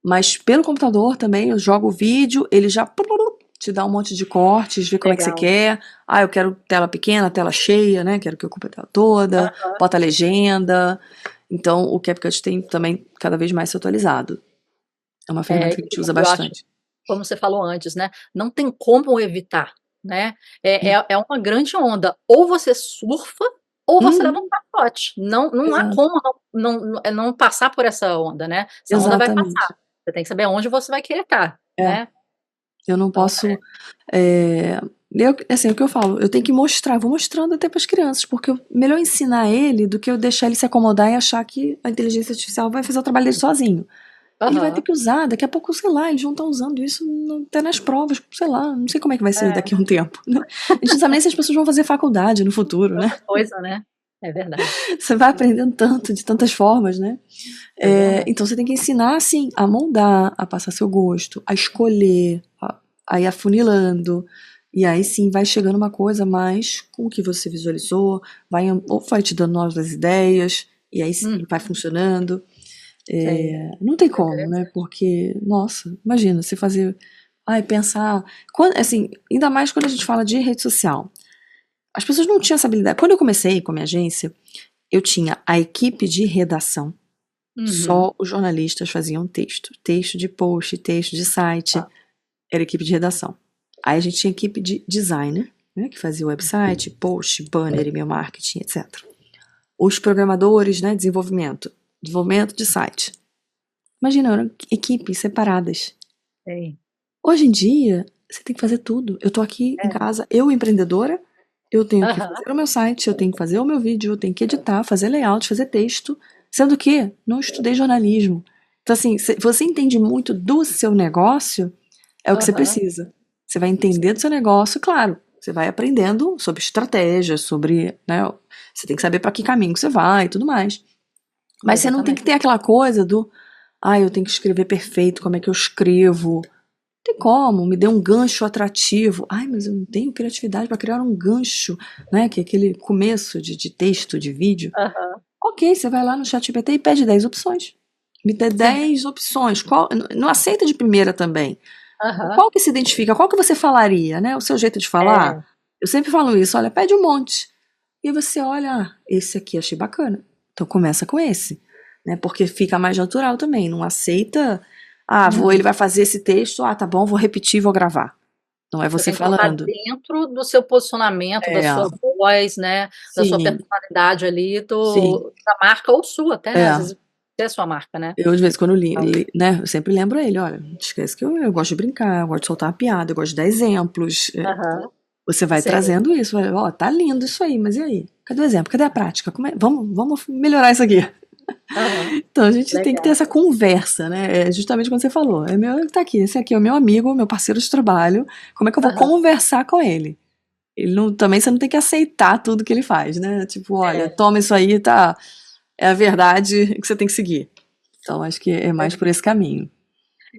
mas pelo computador também. Eu jogo o vídeo, ele já te dá um monte de cortes, vê como é que você legal. quer. Eu quero tela pequena, tela cheia, né? Quero que ocupe a tela toda. Bota a legenda. Então, o CapCut tem também cada vez mais se atualizado. É uma ferramenta que a gente usa Eu acho, bastante. como você falou antes, né, não tem como evitar, né, É. é uma grande onda, ou você surfa, ou você leva um Uhum, pacote, não há exato. como não passar por essa onda, né, essa onda vai Exatamente. passar, você tem que saber onde você vai querer estar, É. né, Eu não então posso. Assim, é o que eu falo, eu tenho que mostrar, vou mostrando até para as crianças, porque melhor ensinar ele do que eu deixar ele se acomodar e achar que a inteligência artificial vai fazer o trabalho dele sozinho. Ele vai ter aham, que usar, daqui a pouco, sei lá, eles vão estar usando isso até nas provas, sei lá, não sei como é que vai ser é, daqui a um tempo, né? A gente não sabe nem se as pessoas vão fazer faculdade no futuro, né? tanta coisa, né, é verdade, Você vai aprendendo tanto, de tantas formas, né? é verdade. Então você tem que ensinar, assim, a moldar, a passar seu gosto, a escolher, a ir afunilando. E aí sim vai chegando uma coisa mais com o que você visualizou, ou vai te dando novas ideias, e aí Uhum, vai funcionando. sim, Não tem é como, né? interessante. Porque, nossa, imagina, você fazer. Ai, pensar. Assim, ainda mais quando a gente fala de rede social. As pessoas não tinham essa habilidade. Quando eu comecei com a minha agência, eu tinha a equipe de redação. Uhum, Só os jornalistas faziam texto. Texto de post, texto de site. tá, Era equipe de redação. Aí a gente tinha equipe de designer, né, que fazia o website, post, banner, e-mail marketing, etc. Os programadores, né, desenvolvimento de site. Imagina, eram equipes separadas. sim, Hoje em dia, você tem que fazer tudo. Eu tô aqui em é, casa, eu empreendedora, eu tenho que aham, fazer o meu site, eu tenho que fazer o meu vídeo, eu tenho que editar, fazer layout, fazer texto, sendo que não estudei jornalismo. Então, assim, você entende muito do seu negócio, é o que você aham, precisa. Você vai entender do seu negócio, claro. Você vai aprendendo sobre estratégia, sobre, né, você tem que saber para que caminho que você vai e tudo mais. Mas você não tem que exatamente. ter aquela coisa do, eu tenho que escrever perfeito, como é que eu escrevo? Tem como, me dê um gancho atrativo. Ai, mas eu não tenho criatividade para criar um gancho, né? Que é aquele começo de texto, de vídeo. Aham, Ok, você vai lá no ChatGPT e pede 10 opções. Me dê sim, 10 opções. Não aceita de primeira também. aham, Qual que se identifica? Qual que você falaria, né? O seu jeito de falar? é, Eu sempre falo isso, olha, pede um monte. E você olha, esse aqui achei bacana. Então começa com esse, né? Porque fica mais natural também. Não aceita, ele uhum. vai fazer esse texto, tá bom, vou repetir, vou gravar. Não é Você você tem que colocar falando. dentro do seu posicionamento, da É, sua voz, né, da sua sim, personalidade ali, sim. da marca ou sua até, né, às É. vezes é a sua marca, né. Eu, de vez em quando, Então, né? Eu sempre lembro a ele, olha, não esquece que eu gosto de brincar, eu gosto de soltar uma piada, eu gosto de dar exemplos. aham, Você vai sei, trazendo isso, vai, tá lindo isso aí, mas e aí? Cadê o exemplo? Cadê a prática? Vamos melhorar isso aqui. aham, Então a gente tem que ter legal. essa conversa, né? É justamente quando você falou. Tá aqui, esse aqui é o meu amigo, meu parceiro de trabalho. Como é que eu vou Aham, conversar com ele? Ele não, também você não tem que aceitar tudo que ele faz, né? Tipo, olha, é, toma isso aí, tá? É a verdade que você tem que seguir. Então acho que é mais por legal. esse caminho.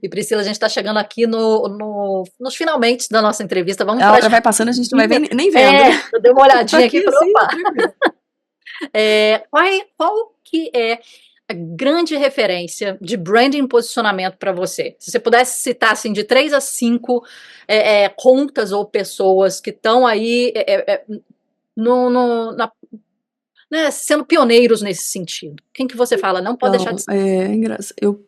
E Priscila, a gente está chegando aqui nos finalmente da nossa entrevista, vamos A para as hora vai passando, a gente não vai rapidinhas. nem vendo, né? Eu dei uma Tô olhadinha aqui aqui e falei: assim, "Opa". tranquilo. Qual que é a grande referência de branding e posicionamento para você? Se você pudesse citar, assim, de 3 a 5 contas ou pessoas que estão aí, no na né, sendo pioneiros nesse sentido. Quem que você fala: "Não pode deixar Então, de ser"? é engraçado.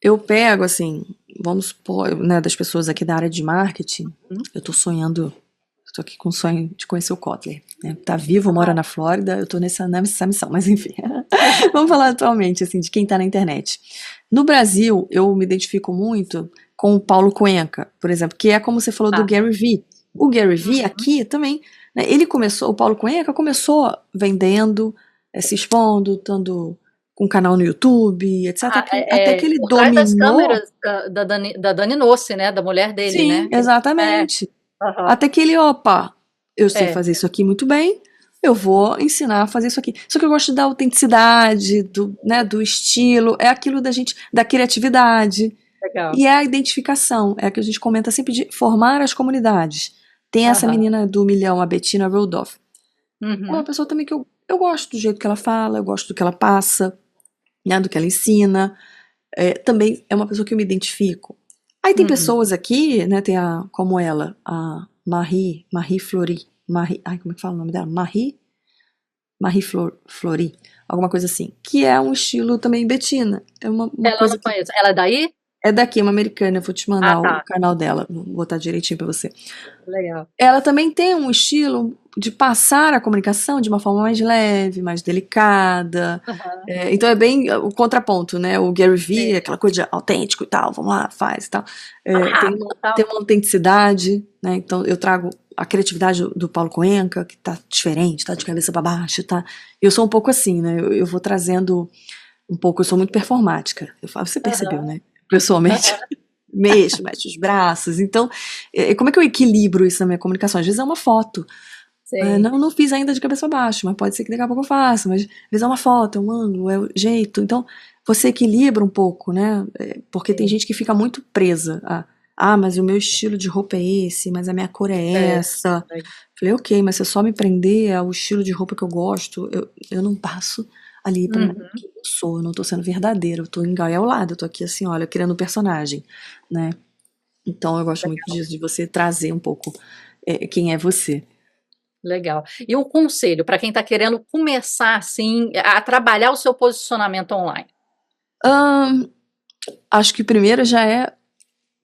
Eu pego, assim, vamos supor, né, das pessoas aqui da área de marketing, Hum? eu tô sonhando, tô aqui com o sonho de conhecer o Kotler, né? Tá vivo, mora na Flórida, eu tô nessa missão, mas enfim. Vamos falar atualmente, assim, de quem tá na internet. No Brasil, eu me identifico muito com o Paulo Cuenca, por exemplo, que é como você falou do Tá. Gary Vee. O Gary Vee Uhum. aqui também, né, o Paulo Cuenca começou vendendo, se expondo, estando com um canal no YouTube, etc. Até que ele Por trás das dominou. câmeras da Dani Nossi, né, da mulher dele, Sim, né, que ele é, exatamente. aham, Até que ele, opa, eu sei é, fazer isso aqui muito bem, eu vou ensinar a fazer isso aqui. Só que eu gosto da autenticidade, do estilo, é aquilo da gente, da criatividade. legal. E é a identificação, é a que a gente comenta sempre de formar as comunidades. Tem essa Aham. menina do milhão, a Bettina Rudolph. É uma Uhum, pessoa também que eu gosto do jeito que ela fala, eu gosto do que ela passa, né, do que ela ensina. Também é uma pessoa que eu me identifico. Aí tem uhum. pessoas aqui, né, tem como ela, a Marie Flori, como é que fala o nome dela? Flori, alguma coisa assim, que é um estilo também Bettina. É uma Ela eu coisa não que conheço. Ela é daí? é daqui, uma americana, eu vou te Ah, mandar o tá. canal dela, vou botar direitinho pra você. Legal. Ela também tem um estilo de passar a comunicação de uma forma mais leve, mais delicada. Aham. Então é bem o contraponto, né? O Gary Vee, Sim. aquela coisa de autêntico e tal, vamos lá, faz e tal. Fala Tem rápido, uma, tal. tem uma autenticidade, né? Então eu trago a criatividade do Paulo Cuenca, que tá diferente, tá de cabeça para baixo, tá? Eu sou um pouco assim, né? Eu vou trazendo um pouco, eu sou muito performática. Eu falo, você percebeu, Aham. né? Pessoalmente. Aham. Mexe os braços. Então, como é que eu equilibro isso na minha comunicação? Às vezes é uma foto. Sim. Não fiz ainda de cabeça para baixo, mas pode ser que daqui a pouco eu faça. Mas às vezes é uma foto, é um ângulo, é o jeito. Então, você equilibra um pouco, né? Porque tem Sim. gente que fica muito presa mas o meu estilo de roupa é esse, mas a minha cor é É. essa. Falei, ok, mas se é só me prender ao estilo de roupa que eu gosto, eu não passo ali para Uhum. quem eu sou, eu não tô sendo verdadeira, eu tô engaiolada, eu tô aqui assim, olha, criando um personagem, né? Então eu gosto muito disso, de você trazer um pouco quem é você. Legal. E um conselho para quem está querendo começar assim a trabalhar o seu posicionamento online? Ahn, Acho que o primeiro já é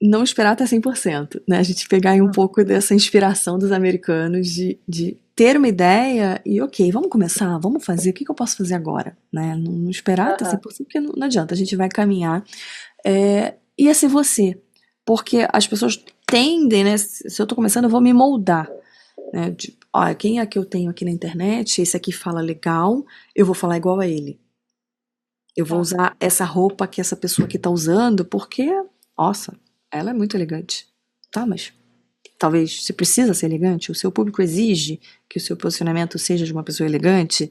não esperar até 100%, né? A gente pegar aí um Hum. pouco dessa inspiração dos americanos de ter uma ideia e, ok, vamos começar, vamos fazer, o que que eu posso fazer agora, né? Não esperar até Aham. 100%, porque não adianta, a gente vai caminhar. E é ser você, porque as pessoas tendem, né? Se eu tô começando, eu vou me moldar, né? Quem é que eu tenho aqui na internet? Esse aqui fala legal, eu vou falar igual a ele. Eu vou Tá. usar essa roupa que essa pessoa aqui tá usando porque, nossa, ela é muito elegante. Tá, mas talvez você precisa ser elegante, o seu público exige que o seu posicionamento seja de uma pessoa elegante,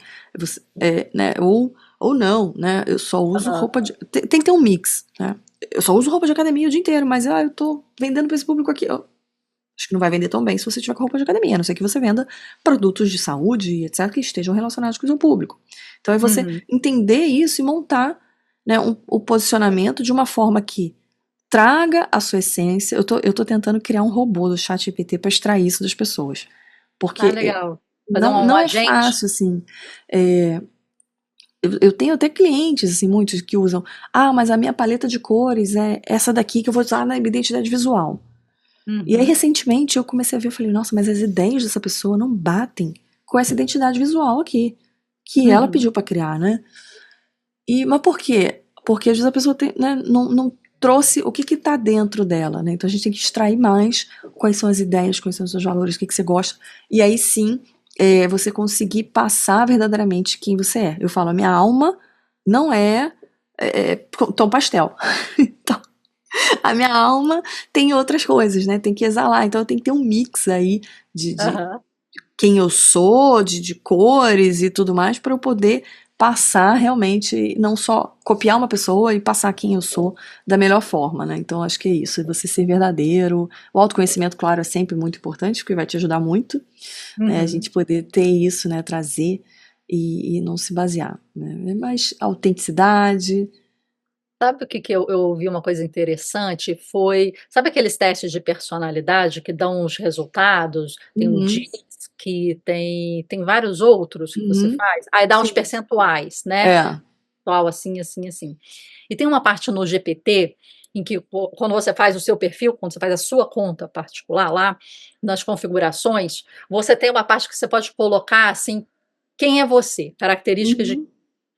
né? Ou não, né? Eu só uso Aham. roupa de. Tem que ter um mix, né? Eu só uso roupa de academia o dia inteiro, mas eu tô vendendo pra esse público aqui. Acho que não vai vender tão bem se você tiver com roupa de academia, a não ser que você venda produtos de saúde, etc., que estejam relacionados com o seu público. Então é você Uhum. entender isso e montar, né, o posicionamento de uma forma que traga a sua essência. Eu tô tentando criar um robô do ChatGPT para extrair isso das pessoas. Ah, Porque legal. Fazer não um é agente? fácil, assim. É, eu tenho até clientes, assim, muitos que usam. Mas a minha paleta de cores é essa daqui que eu vou usar na minha identidade visual. E aí, Uhum. recentemente, eu comecei a ver, eu falei, nossa, mas as ideias dessa pessoa não batem com essa identidade visual aqui, que ela Uhum. pediu pra criar, né? Mas por quê? Porque às vezes a pessoa né, não trouxe o que tá dentro dela, né? Então a gente tem que extrair mais quais são as ideias, quais são os seus valores, o que você gosta. E aí sim, você conseguir passar verdadeiramente quem você é. Eu falo, a minha alma não é tom pastel. Então, a minha alma tem outras coisas, né? Tem que exalar. Então tem que ter um mix aí de Aham. quem eu sou, de cores e tudo mais, para eu poder passar realmente, não só copiar uma pessoa e passar quem eu sou da melhor forma, né? Então acho que é isso, é você ser verdadeiro. O autoconhecimento, claro, é sempre muito importante, porque vai te ajudar muito, né? A Uhum. gente poder ter isso, né? Trazer e não se basear, né? Mas autenticidade. Sabe o que que eu ouvi uma coisa interessante? Foi, sabe aqueles testes de personalidade que dão os resultados? Tem o Uhum, DISC, tem vários outros que você uhum, faz. Aí dá uns sim. percentuais, né? É. Qual assim, assim, assim. E tem uma parte no GPT em que quando você faz o seu perfil, quando você faz a sua conta particular lá, nas configurações, você tem uma parte que você pode colocar assim, quem é você, características Uhum.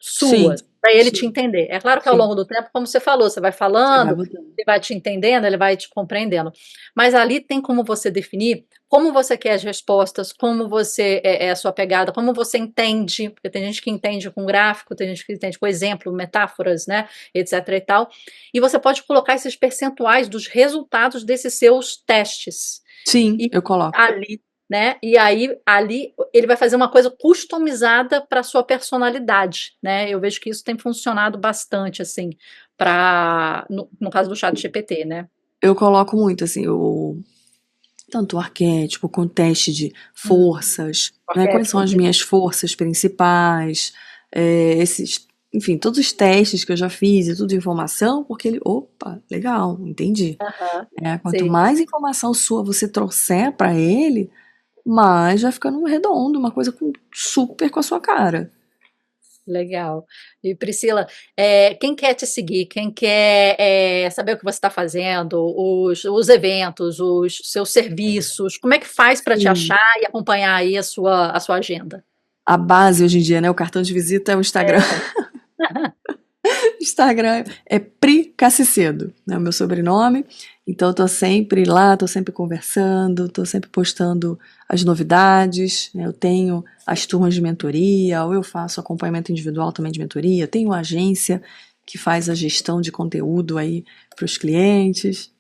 Sim, suas, para ele te sim, entender. É claro que ao sim. longo do tempo, como você falou, você vai Você vai falando, botando. ele vai te entendendo, ele vai te compreendendo. Mas ali tem como você definir como você quer as respostas, como você é a sua pegada, como você entende, porque tem gente que entende com gráfico, tem gente que entende com exemplo, metáforas, né, etc e tal. E você pode colocar esses percentuais dos resultados desses seus testes. Sim, E eu coloco. ali, né? E aí ali ele vai fazer uma coisa customizada para sua personalidade, né? Eu vejo que isso tem funcionado bastante assim para no caso do chat GPT, né? Eu coloco muito, assim, tanto o arquétipo quanto o teste de Hum, forças, né? Quais são arquétipo. as minhas forças principais, enfim, todos os testes que eu já fiz e tudo de informação, porque opa, legal, entendi. Aham, Quanto sim. mais informação sua você trouxer para ele, mais vai ficando um redondo, uma coisa super com a sua cara. Legal. E Priscila, quem quer te seguir, quem quer saber o que você está fazendo, os eventos, os seus serviços, como é que faz para te Sim. achar e acompanhar aí a sua agenda? A base hoje em dia, né? O cartão de visita é o Instagram. É. Instagram é Pri Cassicedo, né? O meu sobrenome. Então eu tô sempre lá, tô sempre conversando, tô sempre postando as novidades, né? Eu tenho as turmas de mentoria, ou eu faço acompanhamento individual também de mentoria, eu tenho uma agência que faz a gestão de conteúdo aí para os clientes.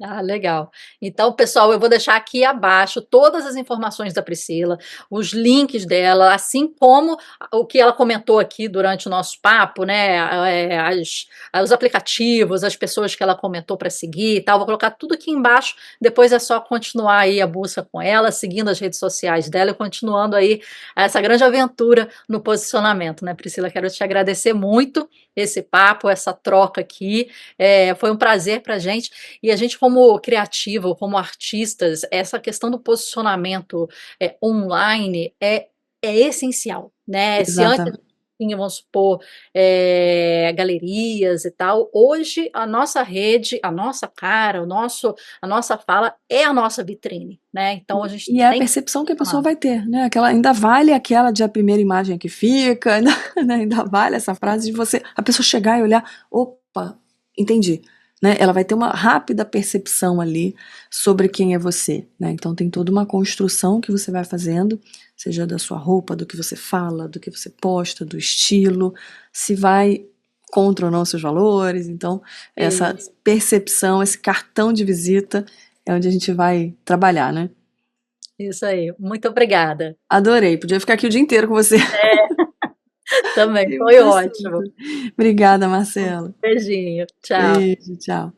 Ah, legal. Então, pessoal, eu vou deixar aqui abaixo todas as informações da Priscila, os links dela, assim como o que ela comentou aqui durante o nosso papo, né? Os aplicativos, as pessoas que ela comentou para seguir e tal. Vou colocar tudo aqui embaixo. Depois é só continuar aí a busca com ela, seguindo as redes sociais dela e continuando aí essa grande aventura no posicionamento, né, Priscila? Quero te agradecer muito esse papo, essa troca aqui. Foi um prazer para a gente. E a gente, como criativo, como artistas, essa questão do posicionamento online é essencial, né? Se antes Exatamente. tinha, vamos supor, galerias e tal, hoje a nossa rede, a nossa cara, a nossa fala é a nossa vitrine, né? Então a gente E é a tem que percepção que a pessoa posicionar. vai ter, né? Aquela, ainda vale aquela de a primeira imagem que fica, ainda, né? Ainda vale essa frase de você, a pessoa chegar e olhar, opa, entendi. Né? Ela vai ter uma rápida percepção ali sobre quem é você, né? Então tem toda uma construção que você vai fazendo, seja da sua roupa, do que você fala, do que você posta, do estilo, se vai contra ou não seus valores. Então essa Isso, percepção, esse cartão de visita é onde a gente vai trabalhar, né? isso aí. Muito obrigada. Adorei, podia ficar aqui o dia inteiro com você. Também Tem foi muito ótimo. assunto. Obrigada, Marcela. Beijinho. Tchau. Beijo, tchau.